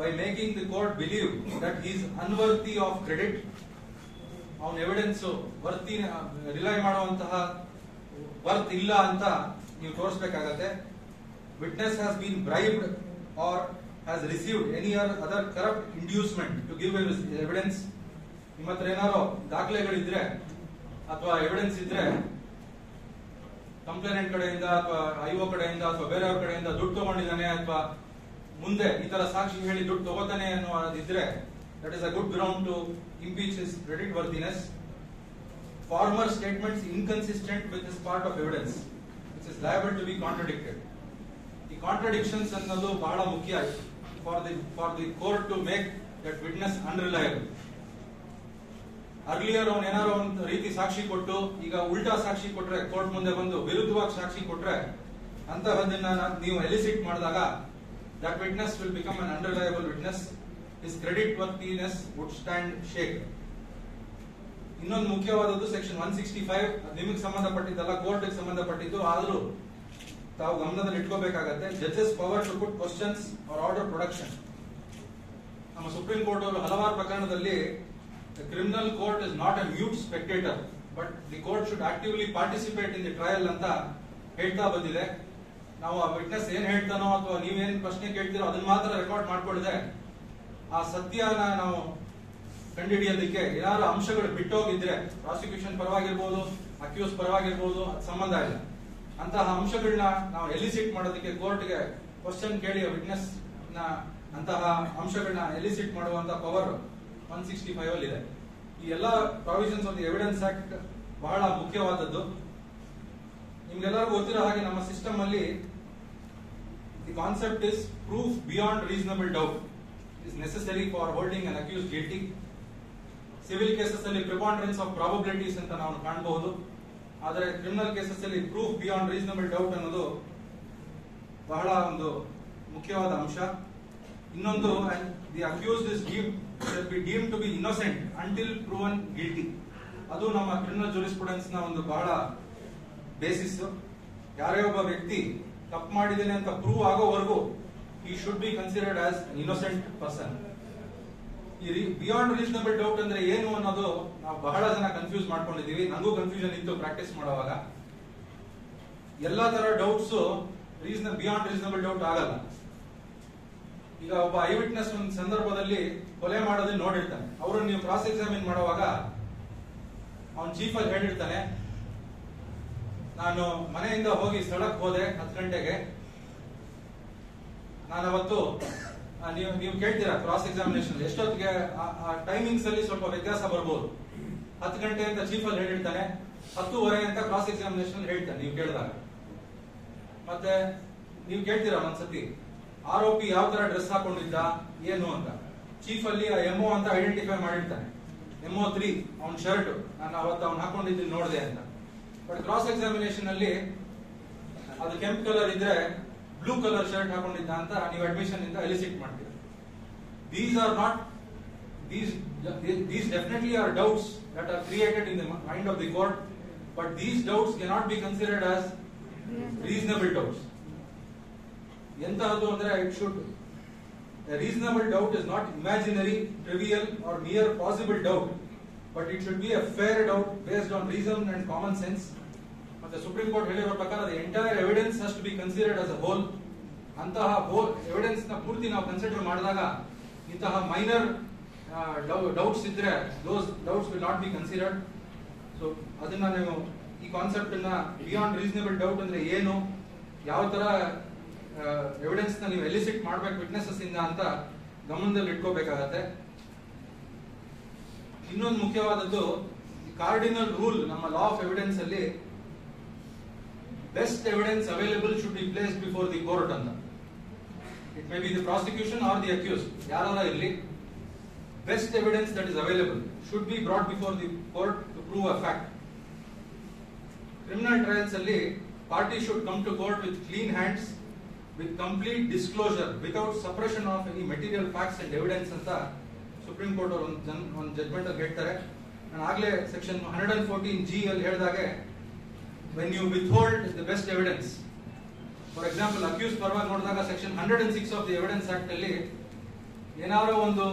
by making the court believe that he is unworthy of credit. ಅವನ ಎವಿಡೆನ್ಸ್ ವರ್ತಿ ರಿಲೈ ಮಾಡುವಂತಹ ವರ್ತ್ ಇಲ್ಲ ಅಂತ ನೀವು ತೋರಿಸಬೇಕಾಗತ್ತೆ. Witness has been bribed or has received any other corrupt inducement to give evidence. ನಿಮ್ಮ ಹತ್ರ ಏನಾರೋ ದಾಖಲೆಗಳಿದ್ರೆ ಅಥವಾ evidence ಇದ್ರೆ ಕಂಪ್ಲೇನೆಂಟ್ ಕಡೆಯಿಂದ ಅಥವಾ ಐಒ ಕಡೆಯಿಂದ ಅಥವಾ ಬೇರೆಯವ್ರ ಕಡೆಯಿಂದ ದುಡ್ಡು ತಗೊಂಡಿದ್ದಾನೆ ಅಥವಾ ಮುಂದೆ ಈ ತರ ಸಾಕ್ಷಿ ಹೇಳಿ ದುಡ್ಡು ತಗೋತಾನೆ ಅನ್ನೋದಿದ್ರೆ that is a good ground to impeach his credit worthiness. Former statements inconsistent with this part of evidence which is liable to be contradicted. The contradictions ಅನ್ನೋದು ಬಹಳ ಮುಖ್ಯ for the court to make that witness unreliable. Earlier ಅವನು ಏನಾರೋ ಒಂದು ರೀತಿ ಸಾಕ್ಷಿ ಕೊಟ್ಟು ಈಗ ಉಲ್ಟಾ ಸಾಕ್ಷಿ ಕೊಟ್ರೆ ಕೋರ್ಟ್ ಮುಂದೆ ಬಂದು ವಿರುದ್ಧವಾಗಿ ಸಾಕ್ಷಿ ಕೊಟ್ರೆ ಅಂತಹದನ್ನ ನೀವು ಎಲಿಸಿಟ್ ಮಾಡಿದಾಗ that witness will become an unreliable witness. His credit worthiness would stand shake. ಇನ್ನೊಂದು ಮುಖ್ಯವಾದದ್ದು ಸೆಕ್ಷನ್ 165 ನಿಮಗೆ ಸಂಬಂಧಪಟ್ಟಿದ್ದಲ್ಲ, ಕೋರ್ಟ್ ಸಂಬಂಧಪಟ್ಟಿದ್ದು, ಆದ್ರೂ ತಾವು ಗಮನದಲ್ಲಿ ಇಟ್ಕೋಬೇಕಾಗತ್ತೆ. Judges power to put questions or order production. ನಮ್ಮ ಸುಪ್ರೀಂ ಕೋರ್ಟ್ ಅವರು ಹಲವಾರು ಪ್ರಕರಣದಲ್ಲಿ criminal court is not a mute spectator but the court should actively participate in the trial ಅಂತ ಹೇಳ್ತಾ ಬಂದಿದೆ. ನಾವು ಆ ವಿಟ್ನೆಸ್ ಏನ್ ಹೇಳ್ತಾನೋ ಅಥವಾ ನೀವೇನ್ ಪ್ರಶ್ನೆ ಕೇಳ್ತೀರೋ ಅದನ್ನ ಮಾತ್ರ ರೆಕಾರ್ಡ್ ಮಾಡ್ಕೊಳ್ಳದೆ ಆ ಸತ್ಯನ ನಾವು ಕಂಡುಹಿಡಿಯೋದಕ್ಕೆ ಏನಾದ್ರು ಅಂಶಗಳು ಬಿಟ್ಟೋಗಿದ್ರೆ ಪ್ರಾಸಿಕ್ಯೂಷನ್ ಪರವಾಗಿರ್ಬೋದು, ಅಕ್ಯೂಸ್ ಪರವಾಗಿರ್ಬೋದು, ಅದು ಸಂಬಂಧ ಇಲ್ಲ. ಅಂತಹ ಅಂಶಗಳನ್ನ ನಾವು ಎಲಿಸಿಟ್ ಮಾಡೋದಕ್ಕೆ ಕೋರ್ಟ್ಗೆ ಕ್ವಶನ್ ಕೇಳಿ ವಿಟ್ನೆಸ್ ನ ಅಂತಹ ಅಂಶಗಳನ್ನ ಎಲಿಸಿಟ್ ಮಾಡುವಂತ ಪವರ್ 165 ಅಲ್ಲಿ ಇದೆ. ಈ ಎಲ್ಲಾ provisions of the evidence act ಬಹಳ ಮುಖ್ಯವಾದದ್ದು. ನಿಮ್ಗೆಲ್ಲರಿಗೂ ಗೊತ್ತಿರೋ ಹಾಗೆ ನಮ್ಮ ಸಿಸ್ಟಮ್ ಅಲ್ಲಿ the concept is proof beyond reasonable doubt is necessary for holding an accused guilty. Civil cases ಅಲ್ಲಿ ಪ್ರಿಪಾಂಡರೆನ್ಸ್ ಆಫ್ ಪ್ರಾಬಬಿಲಿಟೀಸ್ ಅಂತ ನಾವು ಕಾಣಬಹುದು, ಆದರೆ ಕ್ರಿಮಿನಲ್ ಕೇಸಸ್ ಅಲ್ಲಿ ಪ್ರೂಫ್ ಬಿಯಾಂಡ್ ರೀಸನಬಲ್ ಡೌಟ್ ಅನ್ನೋದು ಬಹಳ ಒಂದು ಮುಖ್ಯವಾದ ಅಂಶ. ಇನ್ನೊಂದು, the accused is shall be deemed to be innocent until proven guilty. ಅದು ನಮ್ಮ ಕ್ರಿಮಿನಲ್ ಜೂರಿಸ್ಪ್ರುಡೆನ್ಸ್ ನ ಒಂದು ಬಹಳ ಬೇಸಿಸ್. ಯಾರೇ ಒಬ್ಬ ವ್ಯಕ್ತಿ ತಪ್ಪು ಮಾಡಿದ್ದೇನೆ ಅಂತ ಪ್ರೂವ್ ಆಗೋವರೆಗೂ he should be considered as an innocent person. ಈ ಬಿಯಾಂಡ್ ರೀಸನಬಲ್ ಡೌಟ್ ಅಂದ್ರೆ ಏನು ಅನ್ನೋದು ನಾವು ಬಹಳ ಜನ ಕನ್ಫ್ಯೂಸ್ ಮಾಡ್ಕೊಂಡಿದೀವಿ. ನನಗೂ ಕನ್ಫ್ಯೂಷನ್ ಇತ್ತು ಪ್ರಾಕ್ಟೀಸ್ ಮಾಡುವಾಗ. ಎಲ್ಲಾ ತರ ಡೌಟ್ಸ್ ಬಿಯಾಂಡ್ ರೀಸನಬಲ್ ಡೌಟ್ ಆಗಲ್ಲ. ಈಗ ಒಬ್ಬ ಐ ವಿಟ್ನೆಸ್ ಒಂದು ಸಂದರ್ಭದಲ್ಲಿ ಕೊಲೆ ಮಾಡೋದನ್ನ ನೋಡಿರ್ತಾನೆ. ಅವರು ನೀವು ಕ್ರಾಸ್ ಎಕ್ಸಾಮಿನ್ ಮಾಡುವಾಗ ಅವನ್ ಚೀಫ್ ಅಲ್ಲಿ ಹೇಳಿರ್ತಾನೆ, ನಾನು ಮನೆಯಿಂದ ಹೋಗಿ ಸ್ಥಳಕ್ಕೆ ಹೋದೆ 10 ಗಂಟೆಗೆ. ನಾನು ಅವತ್ತು ನೀವು ಕೇಳ್ತೀರಾ ಕ್ರಾಸ್ ಎಕ್ಸಾಮಿನೇಷನ್ ಎಷ್ಟೊತ್ತಿಗೆ, ಟೈಮಿಂಗ್ಸ್ ಅಲ್ಲಿ ಸ್ವಲ್ಪ ವ್ಯತ್ಯಾಸ ಬರ್ಬೋದು. 10 ಗಂಟೆ ಅಂತ ಚೀಫ್ ಅಲ್ಲಿ ಹೇಳಿರ್ತಾನೆ, 10:30 ಅಂತ ಕ್ರಾಸ್ ಎಕ್ಸಾಮಿನೇಷನ್ ಹೇಳ್ತಾನೆ ನೀವು ಕೇಳಿದಾಗ. ಮತ್ತೆ ನೀವು ಕೇಳ್ತೀರಾ ಒಂದ್ಸತಿ ಆರೋಪಿ ಯಾವ ತರ ಡ್ರೆಸ್ ಹಾಕೊಂಡಿದ್ದ ಏನು ಅಂತ. ಚೀಫ್ ಅಲ್ಲಿ MO ಅಂತ ಐಡೆಂಟಿಫೈ ಮಾಡಿರ್ತಾನೆ, MO 3 ಅವನ್ ಶರ್ಟ್, ನಾನು ಅವತ್ತು ಅವ್ನು ಹಾಕೊಂಡಿದ್ದೀನಿ ನೋಡಿದೆ ಅಂತ. ಬಟ್ ಕ್ರಾಸ್ ಎಕ್ಸಾಮಿನೇಷನ್ ಅಲ್ಲಿ ಅದು ಕೆಂಪು ಕಲರ್ ಇದ್ರೆ ಬ್ಲೂ ಕಲರ್ ಶರ್ಟ್ ಹಾಕೊಂಡಿದ್ದ ಅಂತ ನೀವು ಅಡ್ಮಿಷನ್ ಇಂದ ಎಲಿಸಿಟ್ ಮಾಡ್ತೀರಾ. These definitely are doubts that are created in the mind of the court, but these doubts cannot be considered as reasonable doubts. ಎಂತಹದ್ದು ಅಂದ್ರೆ a reasonable doubt is not imaginary, trivial or mere possible doubt, but it should be a fair doubt based on reason and common sense. ಮತ್ತೆ supreme court ಹೇಳಿರೋ ಪ್ರಕಾರ the entire evidence has to be considered as a whole. ಅಂತಹ whole evidence ನ ಪೂರ್ತಿ ನಾವು consider ಮಾಡಿದಾಗ ಇಂತಹ minor doubts ಇದ್ರೆ those doubts will not be considered. So ಅದನ್ನ ನೀವು ಈ ಕಾನ್ಸೆಪ್ಟ್ ನ ಬಿಯಾಂಡ್ ರೀಸನಬಲ್ ಡೌಟ್ ಅಂದ್ರೆ ಏನು, ಯಾವ ತರ ಎವಿಡೆನ್ಸ್ ನ ನೀವು ಎಲಿಸಿಟ್ ಮಾಡ್ಬೇಕು ವಿಟ್ನೆಸಸ್ ಇಂದ ಅಂತ ಗಮನದಲ್ಲಿ ಇಟ್ಕೋಬೇಕಾಗತ್ತೆ. ಇನ್ನೊಂದು ಮುಖ್ಯವಾದದ್ದು ಕಾರ್ಡಿನಲ್ ರೂಲ್ ನಮ್ಮ ಲಾ ಆಫ್ ಎವಿಡೆನ್ಸ್ ಅಲ್ಲಿ best evidence available should be placed before the court ಅಂತ. It may be the prosecution or the accused, ಯಾರಾರ ಇರಲಿ, best evidence that is available should be brought before the court to prove a fact. Criminal trials ಅಲ್ಲಿ parties should come to court with clean hands, with complete disclosure, without suppression of any material facts and evidence ಅಂತ supreme Court ಅವರು ಒಂದು judgment ಅಲ್ಲಿ ಹೇಳ್ತಾರೆ. ನಾನು ಆಗ್ಲೇ section 114G ಅಲ್ಲಿ ಹೇಳಿದಾಗೆ when you withhold the best evidence, for example accused ಪರವಾಗಿ ನೋಡಿದಾಗ section 106 of the evidence act ಅಲ್ಲಿ ಏನಾದರೂ ಒಂದು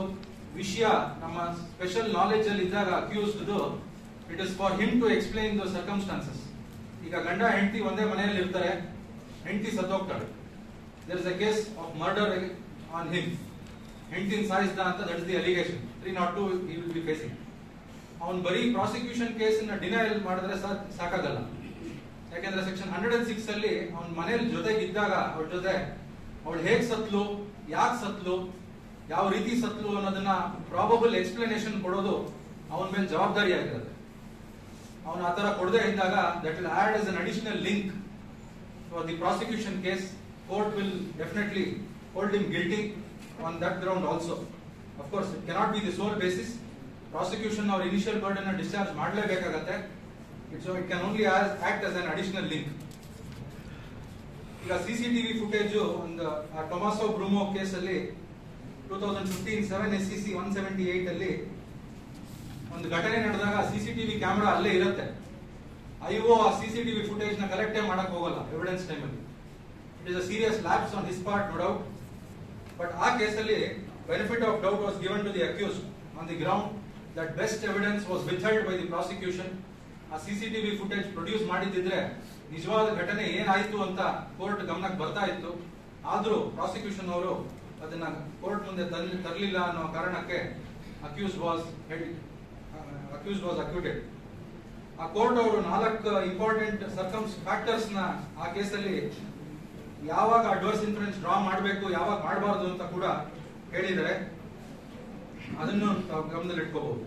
ವಿಷಯ ನಮ್ಮ ಸ್ಪೆಷಲ್ ನಾಲೆಜ್ ಅಲ್ಲಿ ಇದ್ದಾಗ accused it is for him to explain the circumstances. ಈಗ ಗಂಡ ಹೆಂಡತಿ ಒಂದೇ ಮನೆಯಲ್ಲಿ ಇರ್ತಾರೆ, ಹೆಂಡತಿ ಸತ್ತೋಗ್ತಾಳೆ, there is a case of murder on him, ಹೆಂಡತಿನ ಸಾಯಿಸಿದ ಅಂತ that is the allegation. 302 he will be facing. ಅವನು ಬರೀ ಪ್ರಾಸಿಕ್ಯೂಷನ್ ಕೇಸ್ ಡಿನೈಲ್ ಮಾಡಿದ್ರೆ ಸಾಕಾಗಲ್ಲ. ಯಾಕೆಂದ್ರೆ ಸೆಕ್ಷನ್ 106 ಅಲ್ಲಿ ಅವನ ಮನೇಲಿ ಜೊತೆಗಿದ್ದಾಗ ಅವಳ ಜೊತೆ ಅವಳು ಹೇಗ್ ಸತ್ಲು, ಯಾಕೆ ಸತ್ಲು, ಯಾವ ರೀತಿ ಸತ್ಲು ಅನ್ನೋದನ್ನ ಪ್ರಾಬಬಲ್ ಎಕ್ಸ್ಪ್ಲನೇಷನ್ ಕೊಡೋದು ಅವನ ಮೇಲೆ ಜವಾಬ್ದಾರಿ ಆಗಿರುತ್ತೆ. ಅವನು ಆತರ ಕೊಡದೇ ಇದ್ದಾಗ that will add as an additional link for the prosecution case. Court will definitely hold him guilty on that ground also. Of course it cannot be the sole basis. Prosecution or initial burden discharge ಮಾಡಲೇಬೇಕಾಗತ್ತೆ. So it can only act as an additional link. ಈಗ CCTV footage ಒಂದು ಟೊಮಾಸೋ ಬ್ರೂಮೋ case ಅಲ್ಲಿ 2015 7 SCC 178 ಅಲ್ಲಿ ಒಂದು ಘಟನೆ ನಡೆದಾಗ CCTV camera ಅಲ್ಲೇ ಇರುತ್ತೆ. IO ಆ CCTV ಫುಟೇಜ್ ನ ಕಲೆಕ್ಟೇ ಮಾಡಕ್ ಹೋಗಲ್ಲ ಎವಿಡೆನ್ಸ್ ಟೈಮ್ ಅಲ್ಲಿ. It is a serious lapse on his part, no doubt. But ಆ ಕೇಸಲ್ಲಿ benefit of doubt was given to the accused on the ground that best evidence was withheld by the prosecution. ಆ CCTV footage produce ಮಾಡಿದ್ರೆ ನಿಜವಾದ ಘಟನೆ ಏನಾಯ್ತು ಅಂತ court ಗಮನಕ್ಕೆ ಬರ್ತಾ ಇತ್ತು. ಆದ್ರೂ ಪ್ರಾಸಿಕ್ಯೂಷನ್ ಅವರು ಅದನ್ನ ಕೋರ್ಟ್ ಮುಂದೆ ತರಲಿಲ್ಲ ಅನ್ನೋ ಕಾರಣಕ್ಕೆ ಅಕ್ಯೂಸ್ ವಾಸ್ ಅಕ್ಯೂಟೆಡ್. ಆ ಕೋರ್ಟ್ ಅವರು 4 ಇಂಪಾರ್ಟೆಂಟ್ ಫ್ಯಾಕ್ಟರ್ಸ್ ನ ಆ ಕೇಸಲ್ಲಿ ಯಾವಾಗ ಅಡ್ವರ್ಸ್ ಇನ್ಫ್ಲುಯೆನ್ಸ್ ಡ್ರಾ ಮಾಡಬೇಕು, ಯಾವಾಗ ಮಾಡಬಾರ್ದು ಅಂತ ಕೂಡ ಹೇಳಿದರೆ ಅದನ್ನು ಗಮನದಲ್ಲಿ ಇಟ್ಕೋಬಹುದು.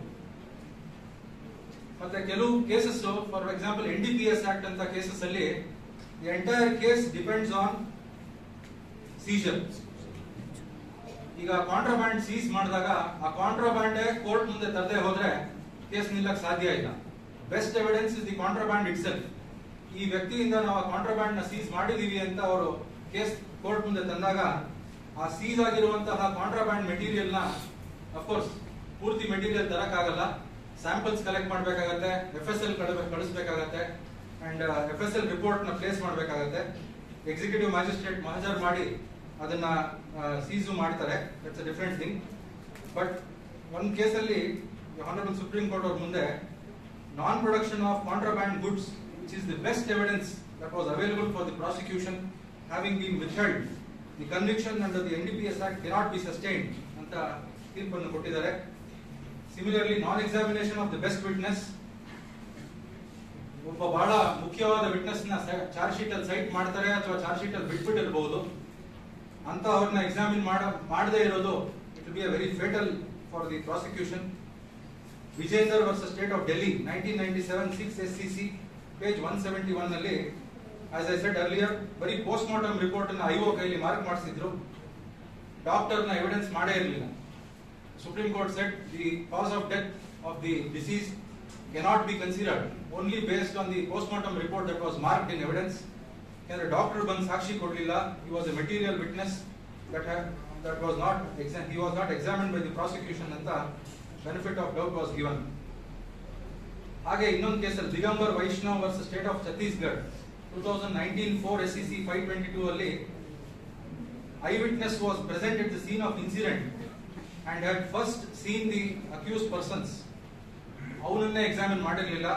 ಮತ್ತೆ ಕೆಲವು cases, for example NDPS act ಅಂತ ಕೇಸಸ್ ಅಲ್ಲಿ the entire case depends on scissor. ಈಗ ಕಾಂಟ್ರಾಬ್ಯಾಂಡ್ ಸೀಸ್ ಮಾಡಿದಾಗ ಆ ಕಾಂಟ್ರಾಬ್ಯಾಂಡ್ ಕೋರ್ಟ್ ಮುಂದೆ ತರದೆ ಹೋದ್ರೆ ಕೇಸ್ ನಿಲ್ಲಕ್ ಸಾಧ್ಯ ಇಲ್ಲ. Best evidence is the contraband itself. ಈ ವ್ಯಕ್ತಿಯಿಂದ ನಾವು ಕಾಂಟ್ರಾಬ್ಯಾಂಡ್ ನ ಸೀಸ್ ಮಾಡಿದೀವಿ ಅಂತ ಅವರು ಕೇಸ್ ಕೋರ್ಟ್ ಮುಂದೆ ತಂದಾಗ ಆ ಸೀಸ್ ಆಗಿರುವಂತಹ ಕಾಂಟ್ರಾಬ್ಯಾಂಡ್ ಮೆಟೀರಿಯಲ್ ನ ಅಫ್ಕೋರ್ಸ್ ಪೂರ್ತಿ ಮೆಟೀರಿಯಲ್ ತರಕ್ಕಾಗಲ್ಲ. ಸ್ಯಾಂಪಲ್ಸ್ ಕಲೆಕ್ಟ್ ಮಾಡಬೇಕಾಗತ್ತೆ, FSL ಕಳಿಸಬೇಕಾಗತ್ತೆ, ಅಂಡ್ FSL ರಿಪೋರ್ಟ್ ನ ಪ್ಲೇಸ್ ಮಾಡಬೇಕಾಗತ್ತೆ. ಎಕ್ಸಿಕ್ಯೂಟಿವ್ ಮ್ಯಾಜಿಸ್ಟ್ರೇಟ್ ಮಹಜರ್ ಮಾಡಿ ಅದನ್ನ ಸೀಸು ಮಾಡ್ತಾರೆ. It's a different thing. But ಒಂದ್ ಕೇಸಲ್ಲಿ ಆನರಬಲ್ ಸುಪ್ರೀಂ ಕೋರ್ಟ್ ಅವ್ರ ಮುಂದೆ non production of contraband goods which is the best evidence that was available for the prosecution having been withheld, the conviction under the NDPS act cannot be sustained ಅಂತ ತೀರ್ಪನ್ನು ಕೊಟ್ಟಿದ್ದಾರೆ. Similarly non examination of the best witness, ಒಬ್ಬ ಬಹಳ ಮುಖ್ಯವಾದ witness ನ charge sheet ಅಲ್ಲಿ site ಮಾಡ್ತಾರೆ ಅಥವಾ ಚಾರ್ಜ್ ಶೀಟ್ ಅಲ್ಲಿ ಬಿಟ್ಬಿಟ್ಟಿರಬಹುದು, ಅಂತ ಅವ್ರನ್ನ ಎಕ್ಸಾಮಿನ್ ಮಾಡದೇ ಇರೋದು it will be a very fatal for the prosecution. Vijender versus state of Delhi 1997 6 SCC page 171 ನಲ್ಲಿ ಆಸ್ ಐ ಸೆಡ್ ಅರ್ಲಿಯರ್ ಬರೀ ಪೋಸ್ಟ್ ಮಾರ್ಟಮ್ ರಿಪೋರ್ಟ್ ಅನ್ನು IO ಕೈಲಿ ಮಾರ್ಕ್ ಮಾಡಿಸಿದ್ರು, ಡಾಕ್ಟರ್ ನ ಎವಿಡೆನ್ಸ್ ಮಾಡೇ ಇರಲಿಲ್ಲ. Supreme Court said the cause of death of the deceased cannot be considered only based on the postmortem report that was marked in evidence. Because the doctor ಬಂದು ಸಾಕ್ಷಿ ಕೊಡಲಿಲ್ಲ, he was a material witness that was not he was not examined by the prosecution ಅಂತ benefit of doubt was given. ಹಾಗೆ ಇನ್ನೊಂದು ಕೇಸಲ್ಲಿ Digambar Vaishnav versus state of Chhattisgarh 2019 4 SCC 522 ಅಲ್ಲಿ eyewitness was present at the scene of incident and had first seen the accused persons. ಅವನನ್ನೇ examine ಮಾಡಿರಲಿಲ್ಲ.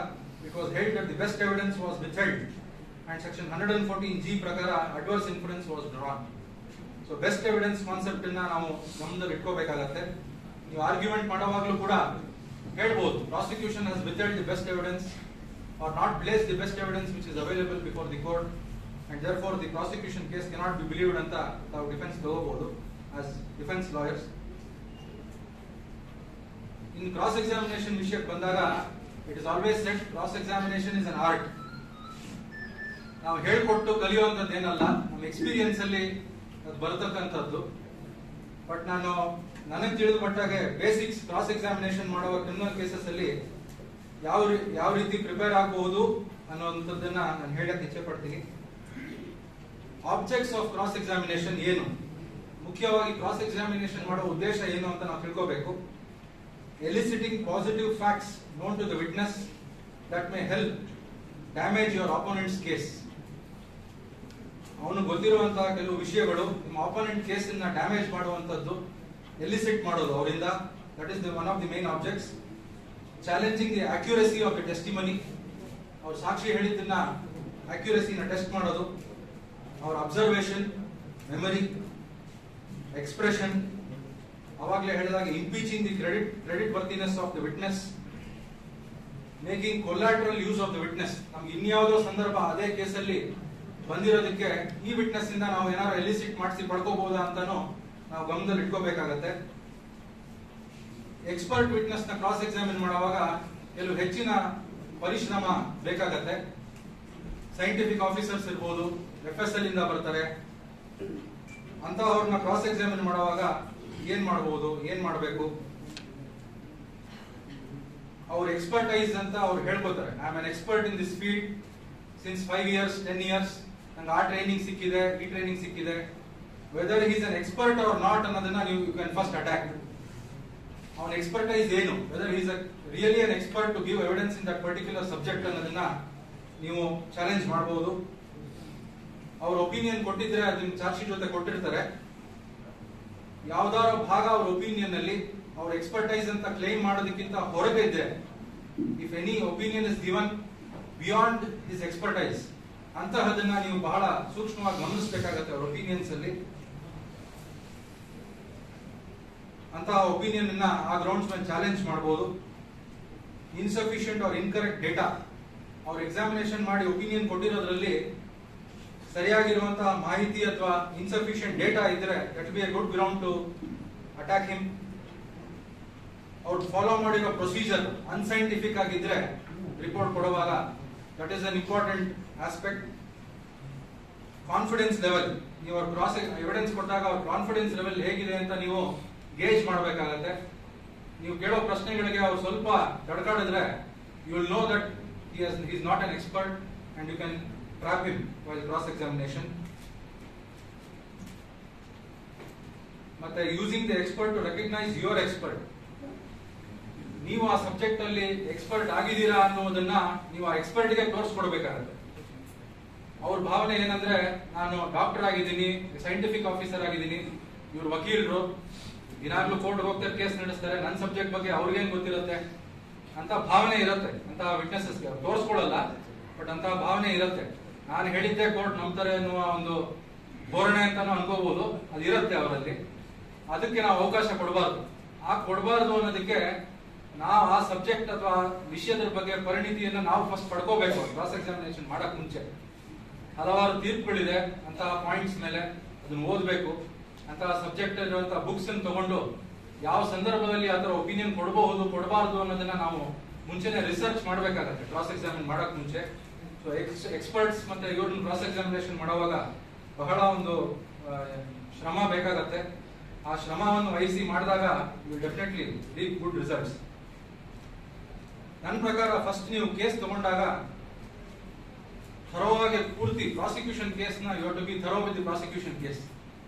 It was held that the best evidence was withheld and section 114G ಪ್ರಕಾರ adverse inference was drawn. So best evidence concept ಅನ್ನ ನಾವು ಗಮನದಲ್ಲಿ ಇಟ್ಕೋಬೇಕಾಗತ್ತೆ. ನೀವು argument ಮಾಡುವಾಗಲೂ ಕೂಡ ಹೇಳ್ಬೋದು prosecution has withheld the best evidence or not placed the best evidence which is available before the court and therefore the prosecution case cannot be believed ಅಂತ ನಾವು defence ತಗೋಬಹುದು as defense lawyers. In cross examination ವಿಷಯಕ್ಕೆ ಬಂದಾಗ it is always said cross examination is an art. ನಾವು ಹೇಳ್ಕೊಟ್ಟು ಕಲಿಯುವಂತದ್ದು ಏನಲ್ಲ, ನಮ್ಮ experience ಅಲ್ಲಿ ಅದು ಬರತಕ್ಕಂಥದ್ದು. ಬಟ್ ನನಗೆ ತಿಳಿದು ಮಟ್ಟಾಗೆ ಬೇಸಿಕ್ಸ್ ಕ್ರಾಸ್ ಎಕ್ಸಾಮಿನೇಷನ್ ಮಾಡುವ ಕ್ರಿಮಿನಲ್ ಕೇಸಸ್ ಅಲ್ಲಿ ಯಾವ ರೀತಿ ಪ್ರಿಪೇರ್ ಆಗಬಹುದು ಅನ್ನುವಂಥದ್ದನ್ನ ನಾನು ಹೇಳಕ್ಕೆ ಇಚ್ಛೆ ಪಡ್ತೀನಿ. ಆಬ್ಜೆಕ್ಟ್ಸ್ ಆಫ್ ಕ್ರಾಸ್ ಎಕ್ಸಾಮಿನೇಷನ್ ಏನು, ಮುಖ್ಯವಾಗಿ ಕ್ರಾಸ್ ಎಕ್ಸಾಮಿನೇಷನ್ ಮಾಡುವ ಉದ್ದೇಶ ಏನು ಅಂತ ನಾವು ತಿಳ್ಕೋಬೇಕು. Eliciting positive facts known to the witness that may help damage your opponent's case. ಅವನು ಗೊತ್ತಿರುವಂತಹ ಕೆಲವು ವಿಷಯಗಳು ನಿಮ್ಮ ಆಪೋನೆಂಟ್ ಕೇಸ್ ಅನ್ನ ಡ್ಯಾಮೇಜ್ ಮಾಡುವಂತದ್ದು, ಎಲಿಸಿಟ್ ಮಾಡೋದು ಅವರಿಂದ, that is one of the main objects. Challenging the accuracy of the testimony, ಅವ್ರು ಸಾಕ್ಷಿ ಹೇಳಿದ್ದನ್ನ ಅಕ್ಯುರಸಿನ ಟೆಸ್ಟ್ ಮಾಡೋದು, ಅವರ ಅಬ್ಸರ್ವೇಷನ್, ಮೆಮರಿ, ಎಕ್ಸ್ಪ್ರೆಷನ್, ಅವಾಗಲೇ ಹೇಳಿದಾಗ impeaching the creditworthiness of the witness, making collateral use of the witness. ನಮ್ಗೆ ಇನ್ಯಾವುದೋ ಸಂದರ್ಭ ಅದೇ ಕೇಸಲ್ಲಿ ಬಂದಿರೋದಕ್ಕೆ ಈ ವಿಟ್ನೆಸ್ ಇಂದ ನಾವು ಏನಾದ್ರು ಎಲಿಸಿಟ್ ಮಾಡಿಸಿ ಪಡ್ಕೋಬಹುದಾ ಅಂತಾನು ನಾವು ಗಮನದಲ್ಲಿ ಇಟ್ಕೋಬೇಕಾಗತ್ತೆ. ಎಕ್ಸ್ಪರ್ಟ್ ವಿಟ್ನೆಸ್ ನ ಕ್ರಾಸ್ ಎಕ್ಸಾಮಿನ್ ಮಾಡುವಾಗ ಕೆಲವು ಹೆಚ್ಚಿನ ಪರಿಶ್ರಮ ಬೇಕಾಗತ್ತೆ. ಸೈಂಟಿಫಿಕ್ ಆಫೀಸರ್ಸ್ ಇರ್ಬೋದು, FSL ಇಂದ ಬರ್ತಾರೆ, ಅಂತಹವ್ರನ್ನ ಕ್ರಾಸ್ ಎಕ್ಸಾಮಿನ್ ಮಾಡುವಾಗ ಏನ್ ಮಾಡಬಹುದು, ಏನ್ ಮಾಡಬೇಕು, ಅವ್ರ ಎಕ್ಸ್ಪರ್ಟೈಸ್ ಅಂತ ಅವ್ರು ಹೇಳ್ಕೊತಾರೆ. I am an expert in this field since 5 years 10 years, ನಂಗೆ ಆ ಟ್ರೈನಿಂಗ್ ಸಿಕ್ಕಿದೆ, ಈ ಟ್ರೈನಿಂಗ್ ಸಿಕ್ಕಿದೆ. Whether is an expert or not ಅನ್ನೋದನ್ನ ನೀವು ಯು ಕ್ಯಾನ್ ಫಸ್ಟ್ ಅಟ್ಯಾಕ್. ಅವನ ಎಕ್ಸ್ಪರ್ಟೈಸ್ ಏನು, whether is really an expert to give evidence in that particular subject ಅನ್ನೋದನ್ನ ನೀವು ಚಾಲೆಂಜ್ ಮಾಡಬಹುದು. ಅವ್ರ ಒಪಿನಿಯನ್ ಕೊಟ್ಟಿದ್ರೆ ಅದನ್ನ ಚಾರ್ಜ್ ಶೀಟ್ ಜೊತೆ ಕೊಟ್ಟಿರ್ತಾರೆ. ಯಾವ್ದಾರ ಭಾಗ ಅವ್ರ ಒಪಿನಿಯನ್ ಅಲ್ಲಿ ಅವ್ರ ಎಕ್ಸ್ಪರ್ಟೈಸ್ ಅಂತ ಕ್ಲೈಮ್ ಮಾಡೋದಕ್ಕಿಂತ ಹೊರಗೆ ಇದ್ರೆ, if any opinion is given beyond his expertise, ಅಂತಹದನ್ನ ನೀವು ಬಹಳ ಸೂಕ್ಷ್ಮವಾಗಿ ಗಮನಿಸಬೇಕಾಗತ್ತೆ. ಅವ್ರ ಒಪಿನಿಯನ್ಸ್ ಅಲ್ಲಿ ಅಂತಹ ಒಪಿನಿಯನ್ ಅನ್ನ ಆ ಗ್ರೌಂಡ್ಸ್ ಮೇಲೆ ಚಾಲೆಂಜ್ ಮಾಡಬಹುದು. ಇನ್ಸಫಿಷಿಯಂಟ್ ಆರ್ ಇನ್ಕರೆಕ್ಟ್ ಡೇಟಾ, ಅವ್ರ ಎಕ್ಸಾಮಿನೇಷನ್ ಮಾಡಿ ಒಪಿನಿಯನ್ ಕೊಟ್ಟಿರೋದ್ರಲ್ಲಿ ಸರಿಯಾಗಿರುವಂತಹ ಮಾಹಿತಿ ಅಥವಾ ಇನ್ಸಫಿಷಿಯಂಟ್ ಡೇಟಾ ಇದ್ರೆ that be a good ground to attack him. ಅವ್ರು ಫಾಲೋ ಮಾಡಿರೋ ಪ್ರೊಸೀಜರ್ ಅನ್ಸೈಂಟಿಫಿಕ್ ಆಗಿದ್ರೆ ರಿಪೋರ್ಟ್ ಕೊಡುವಾಗ that is an important aspect. Confidence level, ನೀವು ಅವ್ರ ಕ್ರಾಸ್ ಎವಿಡೆನ್ಸ್ ಕೊಟ್ಟಾಗ ಅವ್ರ ಕಾನ್ಫಿಡೆನ್ಸ್ ಲೆವೆಲ್ ಹೇಗಿದೆ ಅಂತ ನೀವು ಗೇಜ್ ಮಾಡಬೇಕಾಗತ್ತೆ. ನೀವು ಕೇಳೋ ಪ್ರಶ್ನೆಗಳಿಗೆ ಅವ್ರು ಸ್ವಲ್ಪ ತಡ್ಕಾಡಿದ್ರೆ you will know that he is not an expert and you can trap him while cross examination. ಮತ್ತೆ using the expert to recognise your expert, ನೀವು ಆ ಸಬ್ಜೆಕ್ಟ್ ಅಲ್ಲಿ ಎಕ್ಸ್ಪರ್ಟ್ ಆಗಿದ್ದೀರಾ ಅನ್ನೋದನ್ನ ನೀವು ಆ ಎಕ್ಸ್ಪರ್ಟ್ ಗೆ ತೋರಿಸ್ಕೊಡ್ಬೇಕಾಗತ್ತೆ. ಅವ್ರ ಭಾವನೆ ಏನಂದ್ರೆ ನಾನು ಡಾಕ್ಟರ್ ಆಗಿದ್ದೀನಿ, ಸೈಂಟಿಫಿಕ್ ಆಫೀಸರ್ ಆಗಿದ್ದೀನಿ, ಇವ್ರು ವಕೀಲರು, ದಿನಾಗ್ಲೂ ಕೋರ್ಟ್ ಹೋಗ್ತಾರೆ, ಕೇಸ್ ನಡೆಸ್ತಾರೆ, ನನ್ನ ಸಬ್ಜೆಕ್ಟ್ ಬಗ್ಗೆ ಅವ್ರಿಗೇನ್ ಗೊತ್ತಿರುತ್ತೆ ಅಂತ ಭಾವನೆ ಇರುತ್ತೆ. ಅಂತ ವಿಟ್ನೆಸಸ್ಗೆ ತೋರಿಸ್ಕೊಳ್ಳಲ್ಲ, ಬಟ್ ಅಂತ ಭಾವನೆ ಇರುತ್ತೆ. ನಾನು ಹೇಳಿದ್ದೆ ಕೋರ್ಟ್ ನಂಬ್ತಾರೆ ಅನ್ನುವ ಒಂದು ಧೋರಣೆ ಅಂತಾನು ಅನ್ಕೋಬಹುದು, ಅದು ಇರುತ್ತೆ ಅವರಲ್ಲಿ. ಅದಕ್ಕೆ ನಾವು ಅವಕಾಶ ಕೊಡಬಾರ್ದು. ಆ ಕೊಡಬಾರ್ದು ಅನ್ನೋದಕ್ಕೆ ನಾವು ಆ ಸಬ್ಜೆಕ್ಟ್ ಅಥವಾ ವಿಷಯದ ಬಗ್ಗೆ ಪರಿಣಿತಿಯನ್ನು ನಾವು ಫಸ್ಟ್ ಪಡ್ಕೋಬೇಕು. ಕ್ರಾಸ್ ಎಕ್ಸಾಮಿನೇಷನ್ ಮಾಡಕ್ ಮುಂಚೆ ಹಲವಾರು ತೀರ್ಪುಗಳಿದೆ ಅಂತಹ ಪಾಯಿಂಟ್ಸ್ ಮೇಲೆ, ಅದನ್ನ ಓದಬೇಕು. ಅಂತಹ ಸಬ್ಜೆಕ್ಟ್ ಇರುವಂತಹ ಬುಕ್ಸ್ ಅನ್ನು ತಗೊಂಡು ಯಾವ ಸಂದರ್ಭದಲ್ಲಿ ಆತರ ಒಪಿನಿಯನ್ ಕೊಡಬಹುದು ಕೊಡಬಾರ್ದು ಅನ್ನೋದನ್ನ ನಾವು ಮುಂಚೆನೆ ರಿಸರ್ಚ್ ಮಾಡಬೇಕಾಗತ್ತೆ ಕ್ರಾಸ್ ಎಕ್ಸಾಮಿನ್ ಮಾಡಕ್ ಮುಂಚೆ. ಸೊ ಎಕ್ಸ್ಪರ್ಟ್ಸ್ ಮತ್ತೆ ಇವ್ರನ್ನ ಕ್ರಾಸ್ ಎಕ್ಸಾಮಿನೇಷನ್ ಮಾಡುವಾಗ ಬಹಳ ಒಂದು ಶ್ರಮ ಬೇಕಾಗತ್ತೆ. ಆ ಶ್ರಮವನ್ನು ವಹಿಸಿ ಮಾಡಿದಾಗ you definitely reap good results. ನನ್ನ ಪ್ರಕಾರ ಫಸ್ಟ್ ನೀವು ಕೇಸ್ ತಗೊಂಡಾಗ ಥರೋವಾಗಿ ಪೂರ್ತಿ ಪ್ರಾಸಿಕ್ಯೂಷನ್ ಕೇಸ್ ನ you have to be thorough with the prosecution case.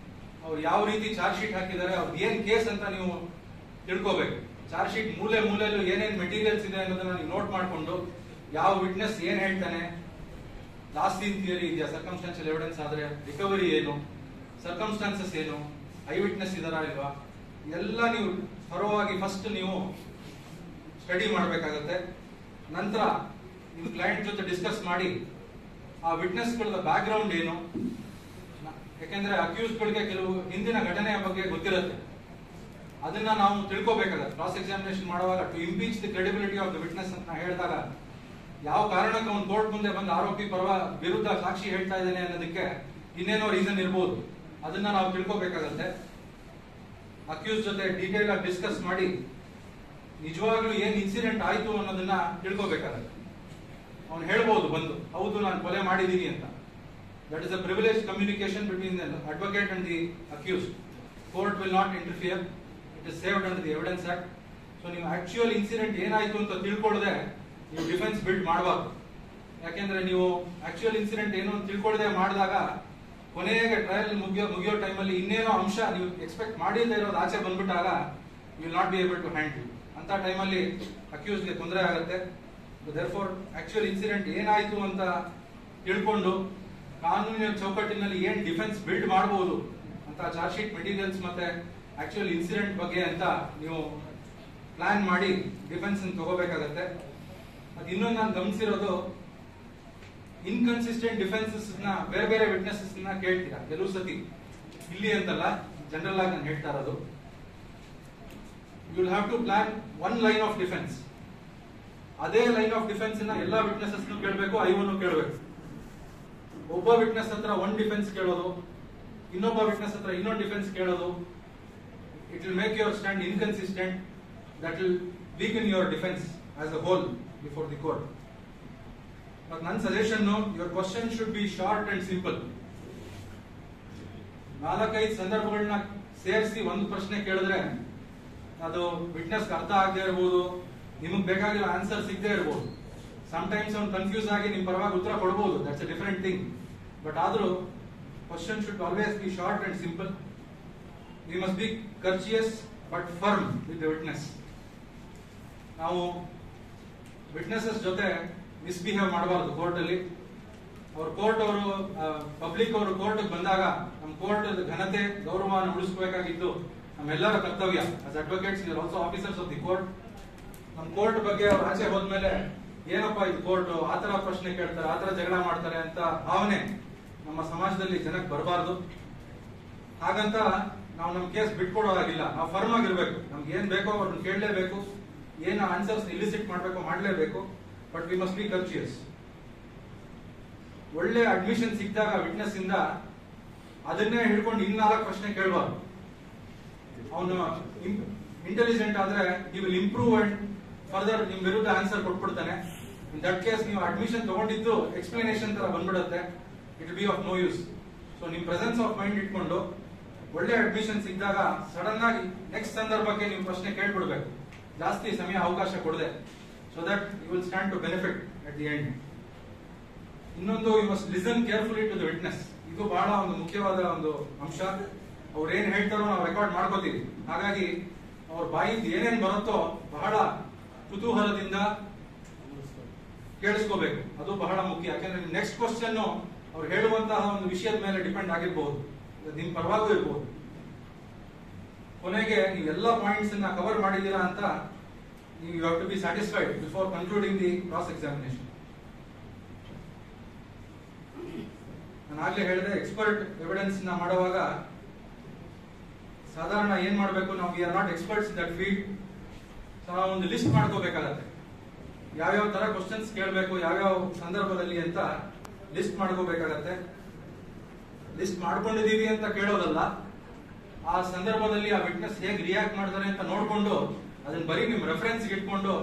ಅವ್ರು ಯಾವ ರೀತಿ ಚಾರ್ಜ್ ಶೀಟ್ ಹಾಕಿದ್ದಾರೆ, ಅವ್ರು ಏನ್ ಕೇಸ್ ಅಂತ ನೀವು ತಿಳ್ಕೋಬೇಕು. ಚಾರ್ಜ್ ಶೀಟ್ ಮೂಲೆಯಲ್ಲೂ ಏನೇನ್ ಮೆಟೀರಿಯಲ್ಸ್ ಇದೆ ಅನ್ನೋದನ್ನ ನೀವು ನೋಟ್ ಮಾಡಿಕೊಂಡು ಯಾವ ವಿಟ್ನೆಸ್ ಏನ್ ಹೇಳ್ತಾನೆ, ಲಾಸ್ಟ್ ಸೀನ್ ಥಿಯರಿ ಇದೆಯಾ, ಸರ್ಕಮ್ಸ್ಟಾನ್ಷಿಯಲ್ ಎವಿಡೆನ್ಸ್ ಆದ್ರೆ ರಿಕವರಿ ಏನು, ಸರ್ಕಮ್ಸ್ಟಾನ್ಸಸ್ ಏನು, ಐ ವಿಟ್ನೆಸ್ ಇದಾರಾ ಇಲ್ವಾ, ಎಲ್ಲ ನೀವು ಥರೋವಾಗಿ ಫಸ್ಟ್ ನೀವು ಸ್ಟಡಿ ಮಾಡಬೇಕಾಗತ್ತೆ. ನಂತರ ನಿಮ್ಮ ಕ್ಲೈಂಟ್ ಜೊತೆ ಡಿಸ್ಕಸ್ ಮಾಡಿ ಆ ವಿಟ್ನೆಸ್ಗಳ ಬ್ಯಾಕ್ ಗ್ರೌಂಡ್ ಏನು, ಯಾಕೆಂದ್ರೆ ಅಕ್ಯೂಸ್ಗಳಿಗೆ ಕೆಲವು ಹಿಂದಿನ ಘಟನೆಯ ಬಗ್ಗೆ ಗೊತ್ತಿರುತ್ತೆ, ಅದನ್ನ ನಾವು ತಿಳ್ಕೋಬೇಕಾಗತ್ತೆ. ಕ್ರಾಸ್ ಎಕ್ಸಾಮಿನೇಷನ್ ಮಾಡುವಾಗ to impeach the credibility of the witness ಅಂತ ಹೇಳಿದಾಗ ಯಾವ ಕಾರಣಕ್ಕೆ ಒಂದು ಕೋರ್ಟ್ ಮುಂದೆ ಬಂದು ಆರೋಪಿ ವಿರುದ್ಧ ಸಾಕ್ಷಿ ಹೇಳ್ತಾ ಇದ್ದಾನೆ ಅನ್ನೋದಕ್ಕೆ ಇನ್ನೇನೋ ರೀಸನ್ ಇರ್ಬೋದು, ಅದನ್ನ ನಾವು ತಿಳ್ಕೋಬೇಕಾಗತ್ತೆ. ಅಕ್ಯೂಸ್ ಜೊತೆ ಡೀಟೇಲ್ ಆಗಿ ಡಿಸ್ಕಸ್ ಮಾಡಿ ನಿಜವಾಗ್ಲೂ ಏನ್ ಇನ್ಸಿಡೆಂಟ್ ಆಯ್ತು ಅನ್ನೋದನ್ನ ತಿಳ್ಕೋಬೇಕಾಗತ್ತೆ. ಅವ್ನು ಹೇಳ್ಬೋದು ಬಂದು ಹೌದು ನಾನು ಕೊಲೆ ಮಾಡಿದೀನಿ ಅಂತ. That is a privileged communication between the advocate and the accused. Court will not interfere. It is saved under the Evidence Act. So ನೀವು ಆಕ್ಚುಯಲ್ ಇನ್ಸಿಡೆಂಟ್ ಏನಾಯ್ತು ಅಂತ ತಿಳ್ಕೊಳ್ಳದೆ ನೀವು ಡಿಫೆನ್ಸ್ ಬಿಲ್ಡ್ ಮಾಡಬಾರ್ದು. ಯಾಕೆಂದ್ರೆ ನೀವು ಆಕ್ಚುಯಲ್ ಇನ್ಸಿಡೆಂಟ್ ಏನು ಅಂತ ತಿಳ್ಕೊಳ್ಳದೆ ಮಾಡಿದಾಗ ಕೊನೆಗೆ ಟ್ರಯಲ್ ಮುಗಿಯೋ ಟೈಮಲ್ಲಿ ಇನ್ನೇನೋ ಅಂಶ ನೀವು ಎಕ್ಸ್ಪೆಕ್ಟ್ ಮಾಡಿಲ್ಲದೆ ಇರೋದು ಆಚೆ ಬಂದ್ಬಿಟ್ಟಾಗ you will not be able to handle. ಅಂತ ಟೈಮಲ್ಲಿ ಅಕ್ಯೂಸ್ಗೆ ತೊಂದರೆ ಆಗುತ್ತೆ. ದೇರ್ಫೋರ್ ಆಕ್ಚುಯಲ್ ಇನ್ಸಿಡೆಂಟ್ ಏನಾಯ್ತು ಅಂತ ತಿಳ್ಕೊಂಡು ಕಾನೂನಿನ ಚೌಕಟ್ಟಿನಲ್ಲಿ ಏನ್ ಡಿಫೆನ್ಸ್ ಬಿಲ್ಡ್ ಮಾಡಬಹುದು ಅಂತ ಚಾರ್ಜ್ ಶೀಟ್ ಮೆಟೀರಿಯಲ್ಸ್ ಮತ್ತೆ ಆಕ್ಚುಯಲ್ ಇನ್ಸಿಡೆಂಟ್ ಬಗ್ಗೆ ಅಂತ ನೀವು ಪ್ಲಾನ್ ಮಾಡಿ ಡಿಫೆನ್ಸ್ ತಗೋಬೇಕಾಗತ್ತೆ. ಅದು ಇನ್ನೊಂದು ನಾನು ಗಮನಿಸಿರೋದು, ಇನ್ಕನ್ಸಿಸ್ಟೆಂಟ್ ಡಿಫೆನ್ಸಸ್ ನ ಬೇರೆ ಬೇರೆ ವಿಟ್ನೆಸಸ್ ನ ಕೇಳ್ತೀರಾ ಕೆಲವು ಸತಿ. ಇಲ್ಲಿ ಅಂತಲ್ಲ, ಜನರಲ್ ಆಗಿ ನಾನು ಹೇಳ್ತಾ ಇರೋದು. You will have to plan one line of defence. ಅದೇ ಲೈನ್ ಆಫ್ ಡಿಫೆನ್ಸ್ ನ ಎಲ್ಲಾ ವಿಟ್ನೆಸಸ್ ಕೇಳಬೇಕು, ಐವನು ಕೇಳಬೇಕು. ಒಬ್ಬ ವಿಟ್ನೆಸ್ ಹತ್ರ ಒಂದ್ ಡಿಫೆನ್ಸ್ ಕೇಳೋದು, ಇನ್ನೊಬ್ಬ ವಿಟ್ನೆಸ್ ಹತ್ರ ಇನ್ನೊಂದು ಡಿಫೆನ್ಸ್ ಕೇಳೋದು, it will make your stand inconsistent. That will weaken your defence as a whole before the court. ನನ್ನ suggestion, your question should be short and simple. 4-5 ಸಂದರ್ಭಗಳನ್ನ ಸೇರಿಸಿ ಒಂದು ಪ್ರಶ್ನೆ ಕೇಳಿದ್ರೆ ಅದು ವಿಟ್ನೆಸ್ ಅರ್ಥ ಆಗದೆ ಇರಬಹುದು, ನಿಮಗೆ ಬೇಕಾಗಿರೋ ಆನ್ಸರ್ ಸಿಗದೆ ಇರಬಹುದು. ಸಮ್ಟೈಮ್ಸ್ ಅವ್ನು ಕನ್ಫ್ಯೂಸ್ ಆಗಿ ನಿಮ್ ಪರವಾಗಿ ಉತ್ತರ ಕೊಡಬಹುದು, that's a different thing. But ಆದ್ರೂ question should always be short and simple. We must be courteous but firm with the witness. ನಾವು ವಿಟ್ನೆಸಸ್ ಜೊತೆ ಮಿಸ್ಬಿಹೇವ್ ಮಾಡಬಾರದು ಕೋರ್ಟ್ ಅಲ್ಲಿ. ಅವ್ರ ಕೋರ್ಟ್ ಅವರು ಪಬ್ಲಿಕ್ ಅವರು ಕೋರ್ಟ್ ಬಂದಾಗ ನಮ್ಮ ಕೋರ್ಟ್ ಘನತೆ ಗೌರವವನ್ನು ಉಳಿಸಬೇಕಾಗಿದ್ದು ನಮ್ಮೆಲ್ಲರ ಕರ್ತವ್ಯ. As advocates you are also officers of the court. ನಮ್ಮ ಕೋರ್ಟ್ ಬಗ್ಗೆ ಅವ್ರು ಆಚೆ ಹೋದ್ಮೇಲೆ ಏನಪ್ಪಾ ಇದು ಕೋರ್ಟ್, ಆತರ ಪ್ರಶ್ನೆ ಕೇಳ್ತಾರೆ, ಆತರ ಜಗಳ ಮಾಡ್ತಾರೆ ಅಂತ ಭಾವನೆ ನಮ್ಮ ಸಮಾಜದಲ್ಲಿ ಜನಕ್ಕೆ ಬರಬಾರ್ದು. ಹಾಗಂತ ನಾವು ನಮ್ಮ ಕೇಸ್ ಬಿಟ್ಕೊಡೋ ಹಾಗಿಲ್ಲ. ನಾವು ಫರ್ಮ್ ಆಗಿರ್ಬೇಕು. ನಮ್ಗೆ ಏನ್ ಬೇಕೋ ಅವ್ರನ್ನ ಕೇಳಲೇಬೇಕು, ಏನ್ ಆನ್ಸರ್ಸ್ ಇಲಿಸಿಟ್ ಮಾಡ್ಬೇಕು ಮಾಡಲೇಬೇಕು. But we must be courteous. ಒಳ್ಳೆ ಅಡ್ಮಿಷನ್ ಸಿಕ್ಕಿದಾಗ ವಿಟ್ನೆಸ್ ಇಂದ ಅದನ್ನೇ ಹಿಡ್ಕೊಂಡು 4 ಪ್ರಶ್ನೆ ಕೇಳಬಾರ್ದು. ಅವನು ಇಂಟೆಲಿಜೆಂಟ್ ಆದ್ರೆ he will improve and further ನಿಮ್ ವಿರುದ್ಧ ಆನ್ಸರ್ ಕೊಟ್ಬಿಡ್ತಾನೆ. ಇನ್ ದಟ್ ಕೇಸ್ ನೀವು ಅಡ್ಮಿಷನ್ ತಗೊಂಡಿದ್ದು ಎಕ್ಸ್ಪ್ಲನೇಷನ್ ತರ ಬಂದ್ಬಿಡುತ್ತೆ. It will be of no use. So ನಿಮ್ ಪ್ರೆಸೆನ್ಸ್ ಆಫ್ ಮೈಂಡ್ ಇಟ್ಕೊಂಡು ಒಳ್ಳೆ ಅಡ್ಮಿಷನ್ ಸಿಕ್ಕಿದಾಗ ಸಡನ್ ಆಗಿ ನೆಕ್ಸ್ಟ್ ಸಂದರ್ಭಕ್ಕೆ ನೀವು ಪ್ರಶ್ನೆ ಕೇಳ್ಬಿಡ್ಬೇಕು, ಜಾಸ್ತಿ ಸಮಯ ಅವಕಾಶ ಕೊಡದೆ. So that you will stand to benefit at the end. ಇನ್ನೊಂದು, you must listen carefully to the witness. ಇದು ಬಹಳ ಒಂದು ಮುಖ್ಯವಾದ ಒಂದು ಅಂಶ. ಅವ್ರು ಏನ್ ಹೇಳ್ತಾರೋ ನಾವು ರೆಕಾರ್ಡ್ ಮಾಡ್ಕೋತೀವಿ. ಹಾಗಾಗಿ ಅವ್ರ ಬಾಯಿಂದ ಏನೇನ್ ಬರುತ್ತೋ ಬಹಳ ಕುತೂಹಲದಿಂದ ಕೇಳಿಸ್ಕೋಬೇಕು. ಅದು ಬಹಳ ಮುಖ್ಯ. ಯಾಕಂದ್ರೆ ನೆಕ್ಸ್ಟ್ ಕ್ವಶನ್ ಅವ್ರು ಹೇಳುವಂತಹ ಒಂದು ವಿಷಯದ ಮೇಲೆ ಡಿಪೆಂಡ್ ಆಗಿರ್ಬಹುದು, ನಿಮ್ ಪರವಾಗೂ ಇರಬಹುದು. ಕೊನೆಗೆ ನೀವೆಲ್ಲ ಪಾಯಿಂಟ್ಸ್ ಅನ್ನ ಕವರ್ ಮಾಡಿದೀರಾ ಅಂತ ನೀವು you have to be satisfied before concluding the cross examination. ನಾನು ಆಗ್ಲೇ ಹೇಳಿದೆ, ಎಕ್ಸ್ಪರ್ಟ್ ಎವಿಡೆನ್ಸ್ ನ ಮಾಡುವಾಗ ಸಾಧಾರಣ ಏನ್ ಮಾಡಬೇಕು, ನಾವು we are not experts in that field. So ನಾವು ಒಂದು ಲಿಸ್ಟ್ ಮಾಡ್ಕೋಬೇಕಾಗತ್ತೆ. ಯಾವ್ಯಾವ ತರ ಕ್ವಶನ್ಸ್ ಕೇಳಬೇಕು, ಯಾವ್ಯಾವ ಸಂದರ್ಭದಲ್ಲಿ ಅಂತ ಲಿಸ್ಟ್ ಮಾಡ್ಕೋಬೇಕಾಗತ್ತೆ. ಲಿಸ್ಟ್ ಮಾಡ್ಕೊಂಡಿದೀವಿ ಅಂತ ಕೇಳೋದಲ್ಲ, ಆ ಸಂದರ್ಭದಲ್ಲಿ ಆ ವಿಟ್ನೆಸ್ ಹೇಗೆ ರಿಯಾಕ್ಟ್ ಮಾಡ್ತಾರೆ ಅಂತ ನೋಡ್ಕೊಂಡು ಅದನ್ನ ಬರೀ ನಿಮ್ ರೆಫರೆನ್ಸ್ ಇಟ್ಕೊಂಡು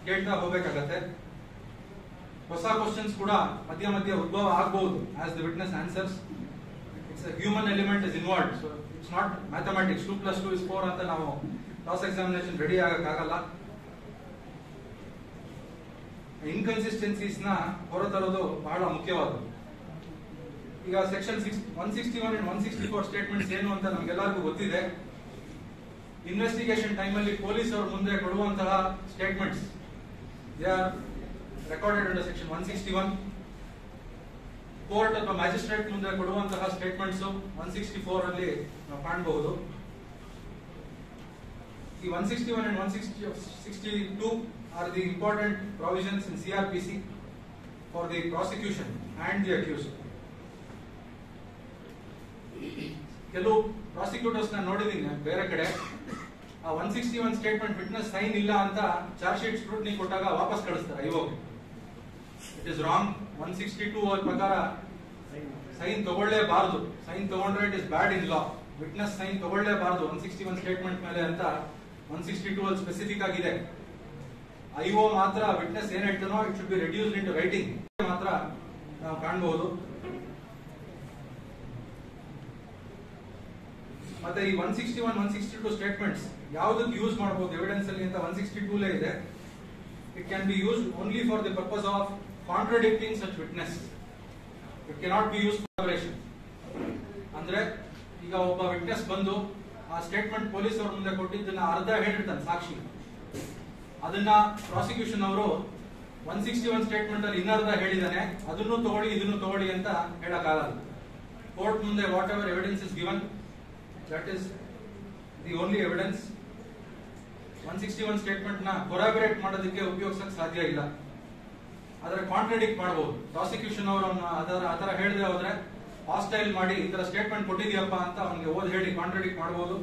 ಕೇಳ್ತಾ ಹೋಗ್ಬೇಕಾಗತ್ತೆ. ಹೊಸ ಕ್ವಶನ್ಸ್ ಕೂಡ ಮಧ್ಯ ಮಧ್ಯ ಉದ್ಭವ ಆಗಬಹುದು as the witness answers. It's a human element is involved. So it's not mathematics 2+2 is 4 ಅಂತ ನಾವು ಕ್ರಾಸ್ ಎಕ್ಸಾಮಿನೇಷನ್ ರೆಡಿ ಆಗಕ್ಕಾಗಲ್ಲ. ಇನ್ಕನ್ಸಿಸ್ಟೆನ್ಸೀಸ್ ನ ಹೊರತರೋದು ಬಹಳ ಮುಖ್ಯವಾದದ್ದು. ಈಗ ಸೆಕ್ಷನ್ 161 and 164 ಸ್ಟೇಟ್ಮೆಂಟ್ಸ್ ಏನು ಅಂತ ನಮ್ಗೆಲ್ಲರಿಗೂ ಗೊತ್ತಿದೆ. ಇನ್ವೆಸ್ಟಿಗೇಷನ್ ಟೈಮ್ ಅಲ್ಲಿ ಪೊಲೀಸ್ ಅವರು ಮುಂದೆ ಕೊಡುವಂತಹ statements they are recorded under section 161. Court ಅಥವಾ ಮ್ಯಾಜಿಸ್ಟ್ರೇಟ್ ಮುಂದೆ ಕೊಡುವಂತಹ ಸ್ಟೇಟ್ಮೆಂಟ್ಸ್ 164 ಅಲ್ಲಿ ನಾವು ಕಾಣಬಹುದು. ಈ 161 and 162 are the important provisions in CRPC for the prosecution and the accused. ಕೆಲವು ಪ್ರಾಸಿಕ್ಯೂಟರ್ಸ್ ನ ನೋಡಿದೀನಿ ಬೇರೆ ಕಡೆ, ಆ 161 ಸ್ಟೇಟ್ಮೆಂಟ್ ವಿಟ್ನೆಸ್ ಸೈನ್ ಇಲ್ಲ ಅಂತ ಚಾರ್ಜ್ ಶೀಟ್ ಸ್ಕ್ರೂಟಿನಿ ಕೊಟ್ಟಾಗ ವಾಪಸ್ ಕಳಿಸ್ತಾರೆ ಐವೋಗೆ. It is wrong. 162 ಪ್ರಕಾರ ಸೈನ್ ತಗೊಳ್ಳೇಬಾರದು. ಸೈನ್ ತಗೊಂಡ್ರೆ it is bad in law. Witness sign ತಗೊಳ್ಳೇಬಾರದು 161 ಸ್ಟೇಟ್ಮೆಂಟ್ ಮೇಲೆ ಅಂತ 162 ಅಲ್ಲಿ ಸ್ಪೆಸಿಫಿಕ್ ಆಗಿದೆ. ಐಒ ಮಾತ್ರ ವಿಟ್ನೆಸ್ ಏನ್ ಹೇಳ್ತಾನೋ it should be reduced into writing ಮಾತ್ರ ನಾವು ಕಾಣಬಹುದು. ಮತ್ತೆ ಈ 161, 162 ಸ್ಟೇಟ್ಮೆಂಟ್ಸ್ ಯಾವ್ದಕ್ಕೆ ಯೂಸ್ ಮಾಡಬಹುದು ಎವಿಡೆನ್ಸ್ ಅಲ್ಲಿ ಅಂತ 162 ಇದೆ. It can be used only for the purpose of contradicting such witness. It cannot be use for collaboration. ಅಂದ್ರೆ ಈಗ ಒಬ್ಬ ವಿಟ್ನೆಸ್ ಬಂದು ಆ ಸ್ಟೇಟ್ಮೆಂಟ್ ಪೊಲೀಸ್ ಅವ್ರ ಮುಂದೆ ಕೊಟ್ಟಿದ್ದನ್ನ ಅರ್ಧ ಹೇಳಿರ್ತಾನೆ ಸಾಕ್ಷಿ, ಅದನ್ನ ಪ್ರಾಸಿಕ್ಯೂಷನ್ ಅವರು 161 ಸ್ಟೇಟ್ಮೆಂಟ್ ಅಲ್ಲಿ ಇನ್ನರ್ಧ ಹೇಳಿದಾನೆ, ಅದನ್ನು ತಗೊಳ್ಳಿ ಇದನ್ನು ತಗೊಳ್ಳಿ ಅಂತ ಹೇಳಕ್ಕಾಗಲ್ಲ. ಕೋರ್ಟ್ ಮುಂದೆ what ever evidence is given, that is the only evidence. 161 statement ನ ಕೊರಾಬರೇಟ್ ಮಾಡೋದಕ್ಕೆ ಉಪಯೋಗಿಸಕ್ಕೆ ಸಾಧ್ಯ ಇಲ್ಲ. ಅದರ ಕಾಂಟ್ರಡಿಕ್ಟ್ ಮಾಡಬಹುದು. ಪ್ರಾಸಿಕ್ಯೂಷನ್ ಅವರು ಆತರ ಹೇಳಿದ್ರೆ ಹೋದ್ರೆ ಹಾಸ್ಟೈಲ್ ಮಾಡಿ ಈ ತರ ಸ್ಟೇಟ್ಮೆಂಟ್ ಕೊಟ್ಟಿದ್ಯಪ್ಪ ಅಂತ ಅವನಿಗೆ ಓದಿ ಹೇಳಿ ಕಾಂಟ್ರಡಿಕ್ಟ್ ಮಾಡಬಹುದು.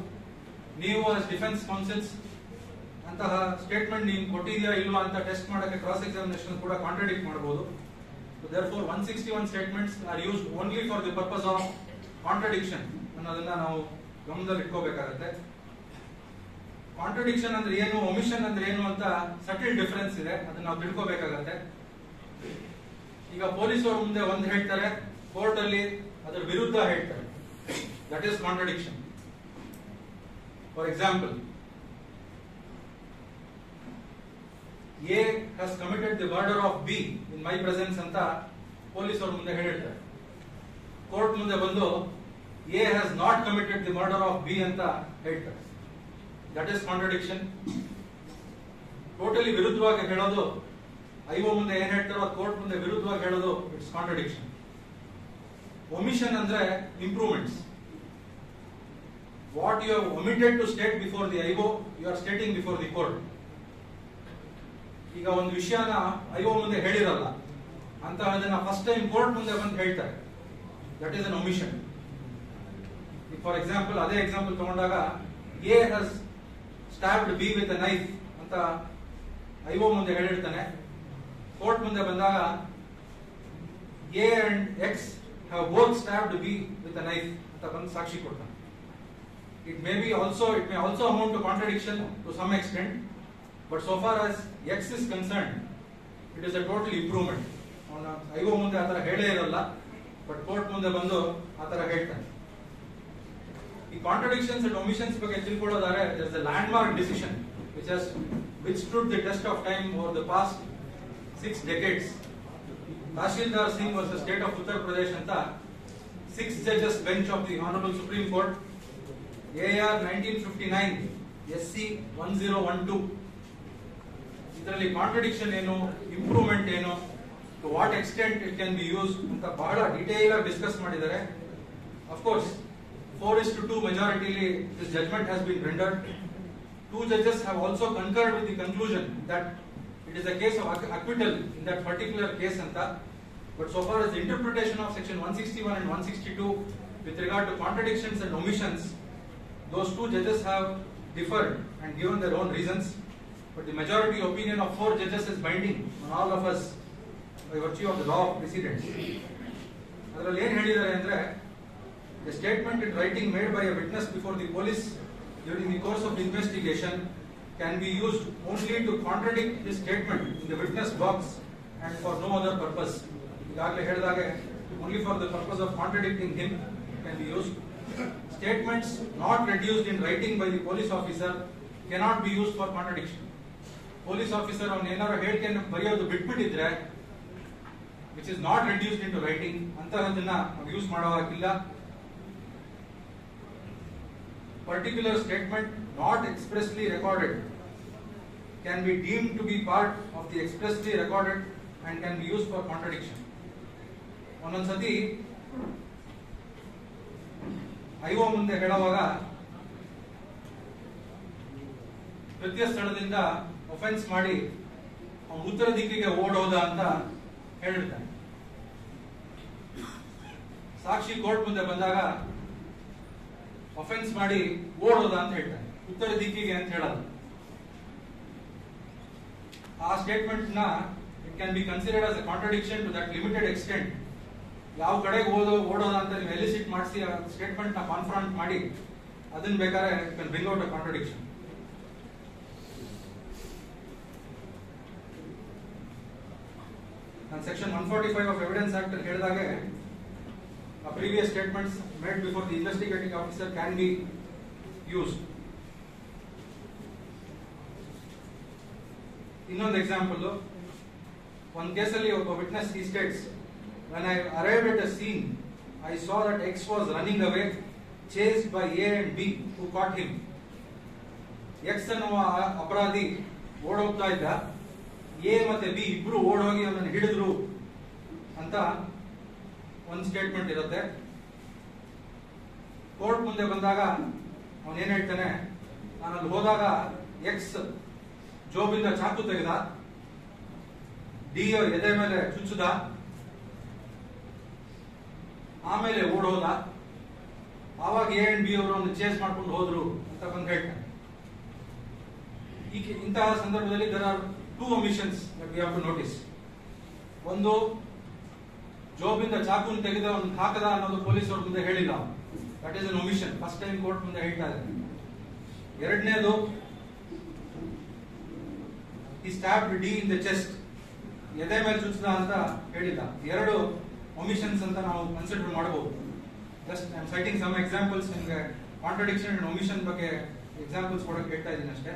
ನೀವು ಡಿಫೆನ್ಸ್ ಕೌನ್ಸಿಲ್ಸ್ ಅಂತಹ ಸ್ಟೇಟ್ಮೆಂಟ್ ನೀನು ಕೊಟ್ಟಿದ್ಯಾ ಇಲ್ವಾ ಅಂತ ಟೆಸ್ಟ್ ಮಾಡಕ್ಕೆ ಕ್ರಾಸ್ ಎಕ್ಸಾಮಿನೇಷನ್ ಕೂಡ ಕಾಂಟ್ರಡಿಕ್ಟ್ ಮಾಡಬಹುದು. Therefore 161 statements are used only for the purpose of contradiction ಅನ್ನೋದನ್ನ ನಾವು ಗಮನದಲ್ಲಿ ಇಟ್ಕೋಬೇಕಾಗುತ್ತೆ. ಕಾಂಟ್ರಡಿಕ್ಷನ್ ಅಂದ್ರೆ ಏನು, ಒಮಿಷನ್ ಅಂದ್ರೆ ಏನು ಅಂತ ಸಟಲ್ ಡಿಫರೆನ್ಸ್ ಇದೆ, ಅದನ್ನ ನಾವು ತಿಳ್ಕೋಬೇಕಾಗತ್ತೆ. ಈಗ ಪೊಲೀಸರು ಮುಂದೆ ಒಂದು ಹೇಳ್ತಾರೆ, ಕೋರ್ಟ್ ಅಲ್ಲಿ ಅದರ ವಿರುದ್ಧ ಹೇಳ್ತಾರೆ. That is contradiction. For example, A has committed the murder of B in my presence ಅಂತ ಪೊಲೀಸರು ಮುಂದೆ ಹೇಳಿರ್ತಾರೆ. ಕೋರ್ಟ್ ಮುಂದೆ ಬಂದು A has not committed the murder of B ಅಂತ ಹೇಳ್ತಾರೆ. That is contradiction. ಟೋಟಲಿ ವಿರುದ್ಧವಾಗಿ ಹೇಳೋದು, ಐಒ ಮುಂದೆ ಏನ್ ಹೇಳ್ತಾರೋ ಕೋರ್ಟ್ ಮುಂದೆ ವಿರುದ್ಧವಾಗಿ ಹೇಳೋದು, ಇಟ್ಸ್ ಕಾಂಟ್ರಡಿಕ್ಷನ್. ಒಮಿಷನ್ ಅಂದ್ರೆ improvements. What you have omitted to state before the IO, you are stating before the court. ಈಗ ಒಂದು ವಿಷಯನ ಐಒ ಮುಂದೆ ಹೇಳಿರಲ್ಲ ಅಂತ ಅದನ್ನ ಫಸ್ಟ್ ಟೈಮ್ ಕೋರ್ಟ್ ಮುಂದೆ ಬಂದು ಹೇಳ್ತಾರೆ. That is an omission. For example, ಅದೇ ಎಕ್ಸಾಂಪಲ್ ತಗೊಂಡಾಗ A has stabbed B with a knife ಅಂತ ಐಒ ಮುಂದೆ ಹೇಳಿರ್ತಾನೆ. ಕೋರ್ಟ್ ಮುಂದೆ ಬಂದಾಗ A and X have both stabbed B with a knife ಅಂತ ಬಂದು ಸಾಕ್ಷಿ ಕೊಡ್ತಾನೆ. It may also amount to contradiction to some extent. But so far as X is concerned, it is a total improvement. IO ಮುಂದೆ ಆತರ ಹೇಳೇ ಇರಲ್ಲ, but court ಮುಂದೆ ಬಂದು ಆತರ ಹೇಳ್ತಾನೆ. ಈ ಕಾಂಟ್ರಡಿಕ್ಷನ್ಸ್ ಅಂಡ್ ಒಮಿಷನ್ಸ್ ಬಗ್ಗೆ ತಿಳ್ಕೊಳ್ಳೋದಾದ್ರೆ, there is a landmark decision which has withstood the test of time over the past 6 decades. Tahsildar Singh versus State of Uttar Pradesh ಅಂತ 6 judges bench of the Honorable Supreme Court, AR 1959 SC 1012. ಇದರಲ್ಲಿ contradiction ಏನು, improvement ಏನು, to what extent it can be use ಅಂತ ಬಹಳ detail ಆಗಿ discuss ಮಾಡಿದ್ದಾರೆ. Of course 4:2 ಮೆಜಾರಿಟಿಲಿ this judgment has been rendered. 2 judges have also concurred with the conclusion that it is a case of acquittal in that particular case anta. But so far as the interpretation of section 161 and 162 with regard to contradictions and omissions, those 2 judges have differed and given their own reasons. But the majority opinion of 4 judges is binding on all of us by virtue of the law of precedence. ಅದರಲ್ಲಿ ಏನು ಹೇಳಿದ್ದಾರೆ ಅಂದ್ರೆ, the statement in writing made by a witness before the police during the course of the investigation can be used only to contradict his statement in the witness box and for no other purpose. ಈಗಾಗಲೇ ಹೇಳಿದಾಗೆ only for the purpose of contradicting him can be used. Statements not reduced in writing by the police officer cannot be used for contradiction. Police officer ಅವನು ಏನಾದ್ರು ಹೇಳಿಕೆಯನ್ನು ಬರೆಯೋದು ಬಿಟ್ಬಿಟ್ಟಿದ್ರೆ, which is not reduced into writing, ಅಂತಹದನ್ನ ನಾವು use ಮಾಡೋ ಹಾಗಿಲ್ಲ. Particular statement not expressly recorded can be deemed to be part of the expressly recorded and can be use for contradiction. ಒಂದೊಂದ್ಸತಿ ಐಒ ಮುಂದೆ ಹೇಳುವಾಗ ಕೃತ್ಯ ಸ್ಥಳದಿಂದ ಒಫೆನ್ಸ್ ಮಾಡಿ ಅವನು ಉತ್ತರ ದಿಕ್ಕಿಗೆ ಓಡೋದ ಅಂತ ಹೇಳಿರ್ತಾನೆ. ಸಾಕ್ಷಿ ಕೋರ್ಟ್ ಮುಂದೆ ಬಂದಾಗ ಒಫೆನ್ಸ್ ಮಾಡಿ ಓಡೋದ ಅಂತ ಹೇಳ್ತಾನೆ, ಉತ್ತರ ದಿಕ್ಕಿಗೆ ಅಂತ ಹೇಳೋದು. ಆ ಸ್ಟೇಟ್ಮೆಂಟ್ ನ it can be considered as a contradiction to that limited extent. ಯಾವ ಕಡೆಗೆ ಓಡೋದ ಅಂತ ನೀವು ಎಲಿಸಿಟ್ ಮಾಡಿಸಿ ಆ ಸ್ಟೇಟ್ಮೆಂಟ್ ನ ಕಾನ್ಫ್ರಂಟ್ ಮಾಡಿ ಅದನ್ನ ಬೇಕಾದ್ರೆ you can bring out a contradiction. And section 145 of Evidence Act ಹೇಳಿದಾಗೆ previous statements made before the investigating officer can be used. ಇನ್ನೊಂದು ಎಕ್ಸಾಂಪಲ್, ಒಂದು ಕೇಸಲ್ಲಿ ಒಬ್ಬ witness he states, when I arrived at a scene I saw that X was running away chased by A and B who caught him. X ಅನ್ನುವ ಅಪರಾಧಿ ಓಡೋಗ್ತಾ ಇದ್ದ, A ಮತ್ತೆ B ಇಬ್ರು ಓಡೋಗಿ ಅವನನ್ನು ಹಿಡಿದ್ರು ಅಂತ ಒಂದು ಸ್ಟೇಟ್ಮೆಂಟ್ ಇರುತ್ತೆ. ಕೋರ್ಟ್ ಮುಂದೆ ಬಂದಾಗ ಅವನೇನ್ ಹೇಳ್ತಾನೆ, ನಾನು ಅಲ್ಲಿ ಹೋದಾಗ ಎಕ್ಸ್ ಜೋಬಿಂದ ಚಾಕು ತೆಗೆದ, ಡಿ ಎದೆ ಮೇಲೆ ಚುಚ್ಚುದ, ಆಮೇಲೆ ಓಡೋದ, ಆವಾಗ ಎ ಅಂಡ್ ಬಿ ಅವರು ಒಂದು ಚೇಸ್ ಮಾಡ್ಕೊಂಡು ಹೋದ್ರು ಅಂತ ಬಂದು ಹೇಳ್ತಾರೆ. ಇಂತಹ ಸಂದರ್ಭದಲ್ಲಿ there are two omissions that we have to notice. ಒಂದು, ಜೋಬಿಂದ ಚಾಕುನ್ ತೆಗೆದ ಒಂದು ಹಾಕದ ಅನ್ನೋದು ಪೊಲೀಸ್ ಅವ್ರ ಮುಂದೆ ಹೇಳಿಲ್ಲ. That is an omission. First time court ಮುಂದೆ ಹೇಳ್ತಾ ಇದ್ದಾರೆ. ಎರಡನೇದು, he stabbed D in the chest, ಎದೆ ಮೇಲೆ ಚುಚ್ಚಿದ ಅಂತ ಹೇಳಿಲ್ಲ. ಎರಡು ಒಮಿಷನ್ಸ್ ಅಂತ ನಾವು ಕನ್ಸಿಡರ್ ಮಾಡಬಹುದು. Just I am citing some examples. ನಿಮಗೆ ಕಾಂಟ್ರಡಿಕ್ಷನ್ ಅಂಡ್ ಒಮಿಷನ್ ಬಗ್ಗೆ ಎಕ್ಸಾಂಪಲ್ಸ್ ಕೊಡಕ್ಕೆ ಹೇಳ್ತಾ ಇದ್ದೀನಿ ಅಷ್ಟೇ.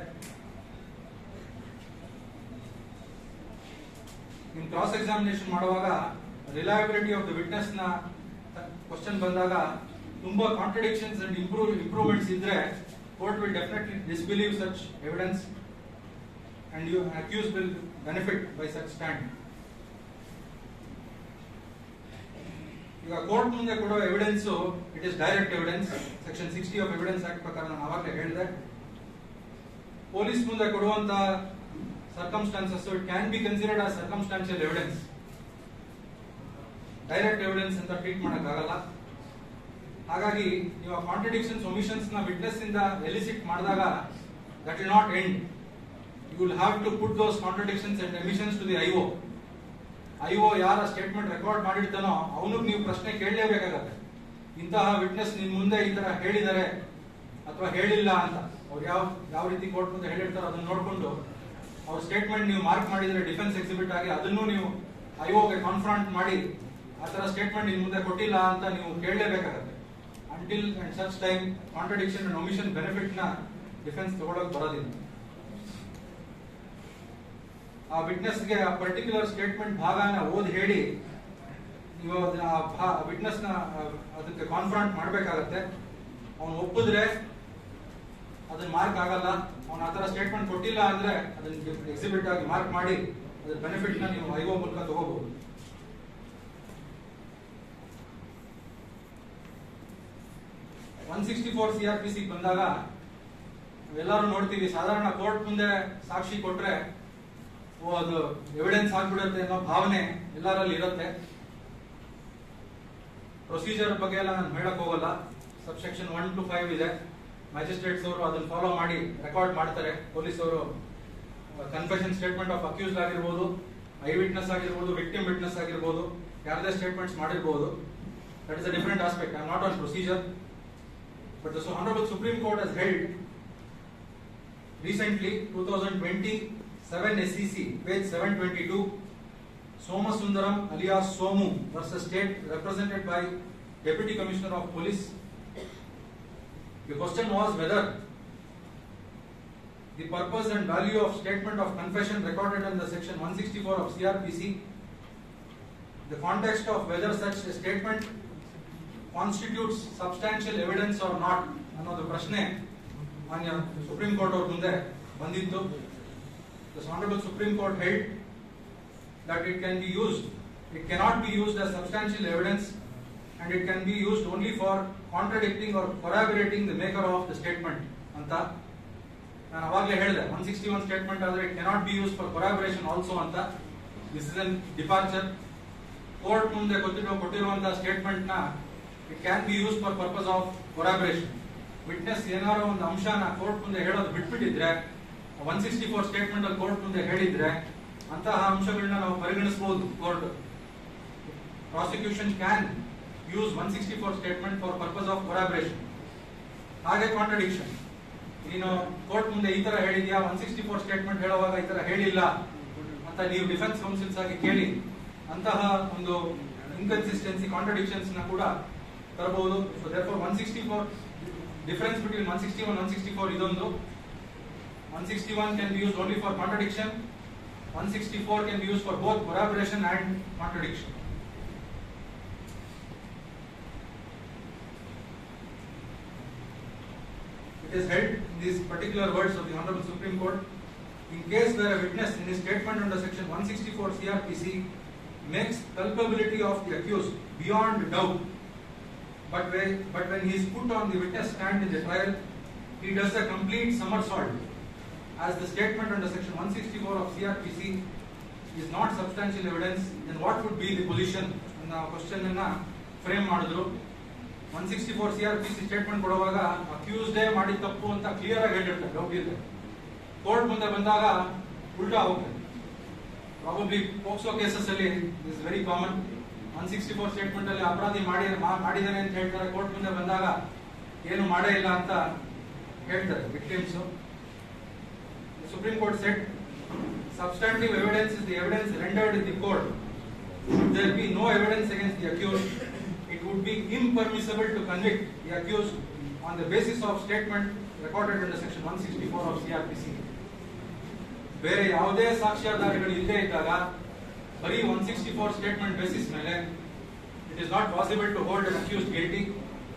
ನಿಮ್ ಕ್ರಾಸ್ ಎಕ್ಸಾಮಿನೇಷನ್ ಮಾಡುವಾಗ ರಿಲಯಬಿಲಿಟಿ ಆಫ್ ದ ವಿಟ್ನೆಸ್ ನ ಕ್ವಶನ್ ಬಂದಾಗ ತುಂಬಾ ಕಾಂಟ್ರಡಿಕ್ಷನ್ಸ್ ಅಂಡ್ ಇಂಪ್ರೂವ್ಮೆಂಟ್ಸ್ ಇದ್ರೆ court will definitely disbelieve such evidence and you accuse will benefit by such stand. ಈಗ ಕೋರ್ಟ್ ಮುಂದೆ ಕೊಡುವ evidence it is direct evidence. Section 60 of evidence act ಪ್ರಕಾರ ನಾನು ಆವಾಗಲೇ ಹೇಳಿದೆ. ಪೊಲೀಸ್ ಮುಂದೆ ಕೊಡುವಂತ circumstances, so it can be considered as circumstantial evidence. Direct evidence ಅಂತ ಟ್ರೀಟ್ ಮಾಡಕ್ಕಾಗಲ್ಲ. ಹಾಗಾಗಿ ನೀವು ಕಾಂಟ್ರಡಿಕ್ಷನ್ಸ್ ಒಮಿಷನ್ಸ್ ನ ವಿಟ್ನೆಸ್ ಇಂದ ಎಲಿಸಿಟ್ ಮಾಡಿದಾಗ that will not end. You will have to put those contradictions and omissions to the IO. IO ಯಾರ statement record ಮಾಡಿರ್ತಾನೋ ಅವನಿಗೆ ನೀವು ಪ್ರಶ್ನೆ ಕೇಳಲೇಬೇಕಾಗತ್ತೆ. ಇಂತಹ ವಿಟ್ನೆಸ್ ನಿಮ್ ಮುಂದೆ ಈ ತರ ಹೇಳಿದ್ದಾರೆ ಅಥವಾ ಹೇಳಿಲ್ಲ ಅಂತ ಅವ್ರು ಯಾವ ರೀತಿ ಕೋರ್ಟ್ ಮುಂದೆ ಹೇಳಿರ್ತಾರೋ ಅದನ್ನ ನೋಡ್ಕೊಂಡು ಅವ್ರ ಸ್ಟೇಟ್ಮೆಂಟ್ ನೀವು ಮಾರ್ಕ್ ಮಾಡಿದ್ರೆ ಡಿಫೆನ್ಸ್ ಎಕ್ಸಿಬಿಟ್ ಆಗಿ ಅದನ್ನು ನೀವು ಐಒಗೆ ಕಾನ್ಫ್ರಂಟ್ ಮಾಡಿ ಆ ತರ ಸ್ಟೇಟ್ಮೆಂಟ್ ಇನ್ ಮುಂದೆ ಕೊಟ್ಟಿಲ್ಲ ಅಂತ ನೀವು ಕೇಳಲೇಬೇಕಾಗತ್ತೆ. Until and such time contradiction and omission benefit ನ ಡಿಫೆನ್ಸ್ ತಗೊಳಕ್ ಬರೋದಿಲ್ಲ. ಆ ವಿಟ್ನೆಸ್ಗೆ ಆ ಪರ್ಟಿಕ್ಯುಲರ್ ಸ್ಟೇಟ್ಮೆಂಟ್ ಭಾಗನ ಓದಿ ಹೇಳಿ ನೀವು ಆ ವಿಟ್ನೆಸ್ ನ ಅದಕ್ಕೆ ಕಾನ್ಫ್ರಂಟ್ ಮಾಡ್ಬೇಕಾಗತ್ತೆ. ಅವನು ಒಪ್ಪಿದ್ರೆ ಅದನ್ನ ಮಾರ್ಕ್ ಆಗಲ್ಲ. ಅವನ ಆತರ ಸ್ಟೇಟ್ಮೆಂಟ್ ಕೊಟ್ಟಿಲ್ಲ ಅಂದ್ರೆ ಅದನ್ನ ಎಕ್ಸಿಬಿಟ್ ಆಗಿ ಮಾರ್ಕ್ ಮಾಡಿ ಅದ್ರ ಬೆನಿಫಿಟ್ ನ ನೀವು ಐಒ ಮೂಲಕ ತಗೋಬಹುದು. CRPC ಬಂದಾಗ ನಾವೆಲ್ಲರೂ ನೋಡ್ತೀವಿ, ಸಾಧಾರಣ ಕೋರ್ಟ್ ಮುಂದೆ ಸಾಕ್ಷಿ ಕೊಟ್ರೆ ಅದು ಎವಿಡೆನ್ಸ್ ಆಗ್ಬಿಡುತ್ತೆ ಅನ್ನೋ ಭಾವನೆ ಎಲ್ಲರಲ್ಲಿ ಇರುತ್ತೆ. ಪ್ರೊಸೀಜರ್ ಬಗ್ಗೆ ಎಲ್ಲ ನಾನು ಹೇಳಕ್ ಹೋಗಲ್ಲ. ಸಬ್ಸೆಕ್ಷನ್ 1 to 5 ಇದೆ. ಮ್ಯಾಜಿಸ್ಟ್ರೇಟ್ಸ್ ಅವರು ಅದನ್ನ ಫಾಲೋ ಮಾಡಿ ರೆಕಾರ್ಡ್ ಮಾಡ್ತಾರೆ. ಪೊಲೀಸ್ ಅವರು ಕನ್ಫೆಷನ್ ಸ್ಟೇಟ್ಮೆಂಟ್ ಆಫ್ ಅಕ್ಯೂಸ್ಡ್ ಆಗಿರ್ಬೋದು, ಐ ವಿಟ್ನೆಸ್ ಆಗಿರ್ಬೋದು, ವಿಕ್ಟಿಮ್ ವಿಟ್ನೆಸ್ ಆಗಿರ್ಬೋದು, ಯಾರದೇ ಸ್ಟೇಟ್ಮೆಂಟ್ಸ್ ಮಾಡಿರ್ಬೋದು. That is a different aspect. I am not on procedure. But the Honorable Supreme Court has held recently 2027 SCC page 722 Somasundaram alias Somu versus State represented by Deputy Commissioner of Police. The question was whether the purpose and value of statement of confession recorded under section 164 of CRPC, the context of whether such a statement constitutes substantial evidence or not ಅನ್ನೋದು ಪ್ರಶ್ನೆ ಮಾನ್ಯ supreme Court ಅವ್ರ ಮುಂದೆ ಬಂದಿತ್ತು. The Honorable Supreme Court held that it cannot be used as substantial evidence and it can be used only for contradicting or corroborating the maker of the statement ಅಂತ ನಾನು ಅವಾಗಲೇ ಹೇಳಿದೆ. 161 ಸ್ಟೇಟ್ಮೆಂಟ್ ಆದ್ರೆ it cannot be used for corroboration also ಅಂತ. This is a departure. Court ಮುಂದೆ ಕೊಟ್ಟಿರುವಂತಹ statement ನ it can be used for purpose of corroboration. Witness ಏನಾರೋ ಒಂದು ಅಂಶನ ಕೋರ್ಟ್ ಮುಂದೆ ಹೇಳೋದು ಬಿಟ್ಬಿಟ್ಟಿದ್ರೆ 164 ಸ್ಟೇಟ್ಮೆಂಟ್ ಅಲ್ಲಿ ಕೋರ್ಟ್ ಮುಂದೆ ಹೇಳಿದ್ರೆ ಅಂತಹ ಅಂಶಗಳನ್ನ ನಾವು ಪರಿಗಣಿಸಬಹುದು. Court prosecution can use 164 statement for purpose of corroboration. ಹಾಗೆ ಕಾಂಟ್ರಡಿಕ್ಷನ್, ನೀನು ಕೋರ್ಟ್ ಮುಂದೆ ಈ ತರ ಹೇಳಿದ್ಯಾ, 164 ಸ್ಟೇಟ್ಮೆಂಟ್ ಹೇಳುವಾಗ ಈ ತರ ಹೇಳಿಲ್ಲ ಅಂತ ನೀವು ಡಿಫೆನ್ಸ್ ಕೌನ್ಸಿಲ್ಸ್ ಆಗಿ ಕೇಳಿ ಅಂತಹ ಒಂದು ಇನ್ಕನ್ಸಿಸ್ಟೆನ್ಸಿ ಕಾಂಟ್ರಡಿಕ್ಷನ್ಸ್ ನ ಕೂಡ ತರಬಹುದು. ಸೊ ದೇರ್ಫೋರ್ 164 ಡಿಫರೆನ್ಸ್ ಬಿಟ್ವೀನ್ 161 164 ಇದೊಂದು. 161 can be used only for contradiction. 164 can be used for both corroboration and contradiction. It is held in these particular words of the Honorable Supreme Court, in case where a witness in his statement under section 164 CRPC makes culpability of the accused beyond doubt, but when he is put on the witness stand in the trial, he does a complete somersault, as the statement under section 164 of CRPC is not substantial evidence, then what would be the position? ಅನ್ನೋ question ಅನ್ನ frame ಮಾಡಿದ್ರು. 164 CRPC statement ಕೊಡುವಾಗ accused ಮಾಡಿ ತಪ್ಪು ಅಂತ clear ಆಗಿ ಹೇಳಿರ್ತಾರೆ, doubt ಇದೆ. ಕೋರ್ಟ್ ಮುಂದೆ ಬಂದಾಗ ಉಲ್ಟಾ ಹೋಗ್ತದೆ. ಪ್ರಾಬಬ್ಲಿ ಪೋಕ್ಸೋ ಕೇಸಸ್ ಅಲ್ಲಿ ಇಸ್ ವೆರಿ ಕಾಮನ್. 164 ಸ್ಟೇಟ್ಮೆಂಟ್ ಅಲ್ಲಿ ಅಪರಾಧಿ ಮಾಡಿದಾನೆ ಅಂತ ಹೇಳ್ತಾರೆ, ಕೋರ್ಟ್ ಮುಂದೆ ಬಂದಾಗ ಏನು ಮಾಡೇ ಇಲ್ಲ ಅಂತ ಹೇಳ್ತಾರೆ victims. Supreme Court said substantive evidence is the evidence rendered in the court. Should there be no evidence against the accused, it would be impermissible to convict the accused on the basis of statement recorded under section 164 of CRPC. ಬೇರೆ ಯಾವುದೇ ಸಾಕ್ಷ್ಯಾಧಾರಗಳು ಇಲ್ಲದೆ ಇದ್ದಾಗ ಬರೀ 164 statement basis ಮೇಲೆ it is not possible to hold an accused guilty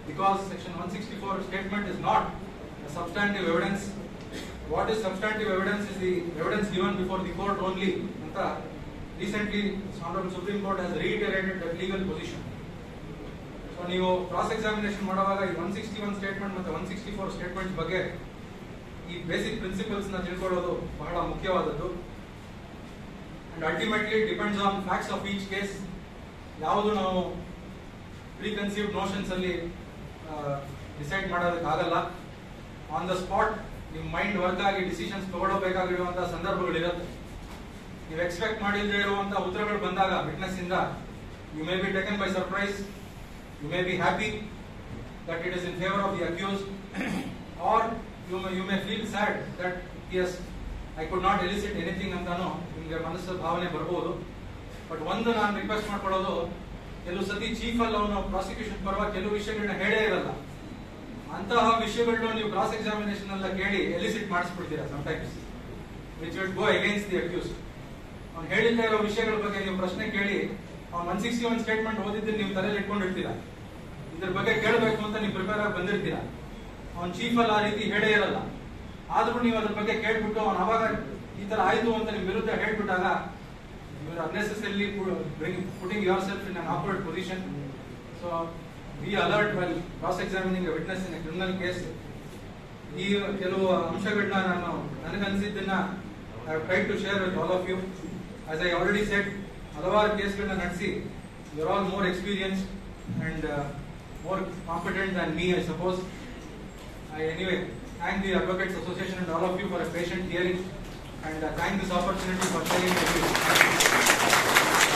because section 164 statement is not a substantive evidence. What is substantive evidence is the evidence given before the court only. Anta recently Honorable Supreme Court has reiterated that legal position. So ನೀವು cross examination ಮಾಡುವಾಗ ಈ 161 statement ಮತ್ತು 164 statement ಬಗ್ಗೆ ಈ basic principles ನ ತಿಳ್ಕೊಳ್ಳೋದು ಬಹಳ ಮುಖ್ಯವಾದದ್ದು. And ultimately depends on facts of each case. ಯಾವುದು ನಾವು ಪ್ರೀಕನ್ಸೀವ್ಡ್ ನೋಷನ್ಸ್ ಅಲ್ಲಿ ಡಿಸೈಡ್ ಮಾಡೋದಕ್ಕಾಗಲ್ಲ. ಆನ್ ದ ಸ್ಪಾಟ್ ನಿಮ್ಮ ಮೈಂಡ್ ವರ್ಕ್ ಆಗಿ ಡಿಸಿಷನ್ಸ್ ತಗೊಳ್ಳಬೇಕಾಗಿರುವಂತಹ ಸಂದರ್ಭಗಳಿರುತ್ತೆ. ನೀವು ಎಕ್ಸ್ಪೆಕ್ಟ್ ಮಾಡಿಲ್ಲದೆ ಇರುವಂತಹ ಉತ್ತರಗಳು ಬಂದಾಗ ವಿಟ್ನೆಸ್ ಇಂದ you may be taken by surprise, you may be happy that it is in favour of the accused, or you may feel sad that yes I could not elicit anything ಅಂತಾನು ನಿಮಗೆ ಮನಸ್ಸು ಭಾವನೆ ಬರ್ಬೋದು. But ಒಂದು ನಾನು request ಮಾಡ್ಕೊಳ್ಳೋದು, ಕೆಲವು ಸತಿ ಚೀಫ್ ಅಲ್ಲಿ ಅವನು ಪ್ರಾಸಿಕ್ಯೂಷನ್ ಪರವಾಗಿ ಕೆಲವು ವಿಷಯಗಳನ್ನ ಹೇಳೇ ಇರಲ್ಲ. ಅಂತಹ ವಿಷಯಗಳನ್ನ ನೀವು ಕ್ರಾಸ್ ಎಕ್ಸಾಮಿನೇಷನ್ ಎಲ್ಲ ಕೇಳಿ ಎಲಿಸಿಟ್ ಮಾಡಿಸ್ಬಿಡ್ತೀರಾ sometimes, which will go against the accuse. ಅವ್ನು ಹೇಳಿದ್ದ ಇರೋ ವಿಷಯಗಳ ಬಗ್ಗೆ ನೀವು ಪ್ರಶ್ನೆ ಕೇಳಿ ಅವ್ನು 161 ಸ್ಟೇಟ್ಮೆಂಟ್ ಓದಿದ್ರೆ ನೀವು ತಲೆಯಲ್ಲಿ ಇಟ್ಕೊಂಡಿರ್ತೀರಾ, ಇದ್ರ ಬಗ್ಗೆ ಕೇಳಬೇಕು ಅಂತ ನೀವು ಪ್ರಿಪೇರ್ ಆಗಿ ಬಂದಿರ್ತೀರಾ. ಅವ್ನು ಚೀಫ್ ಅಲ್ಲಿ ಆ ರೀತಿ ಹೇಳೇ ಇರಲ್ಲ. ಆದ್ರೂ ನೀವು ಅದ್ರ ಬಗ್ಗೆ ಕೇಳ್ಬಿಟ್ಟು ಅವ್ನು ಅವಾಗ ಈ ತರ ಆಯ್ತು ಅಂತ ನಿಮ್ ವಿರುದ್ಧ ಹೇಳ್ಬಿಟ್ಟಾಗ you are unnecessarily putting yourself in an awkward position. So be alert while cross-examining a witness in a criminal case. ಈ ಕೆಲವು ಅಂಶಗಳನ್ನ ನಾನು ನನಗನ್ಸಿದ್ದನ್ನ I have tried to share with all of you. As I already said, ಹಲವಾರು ಕೇಸ್ಗಳನ್ನ ನಡೆಸಿ you are all more experienced and more competent than me, I suppose. I anyway thank the Advocates Association and all of you for a patient hearing and thank this opportunity for sharing with you.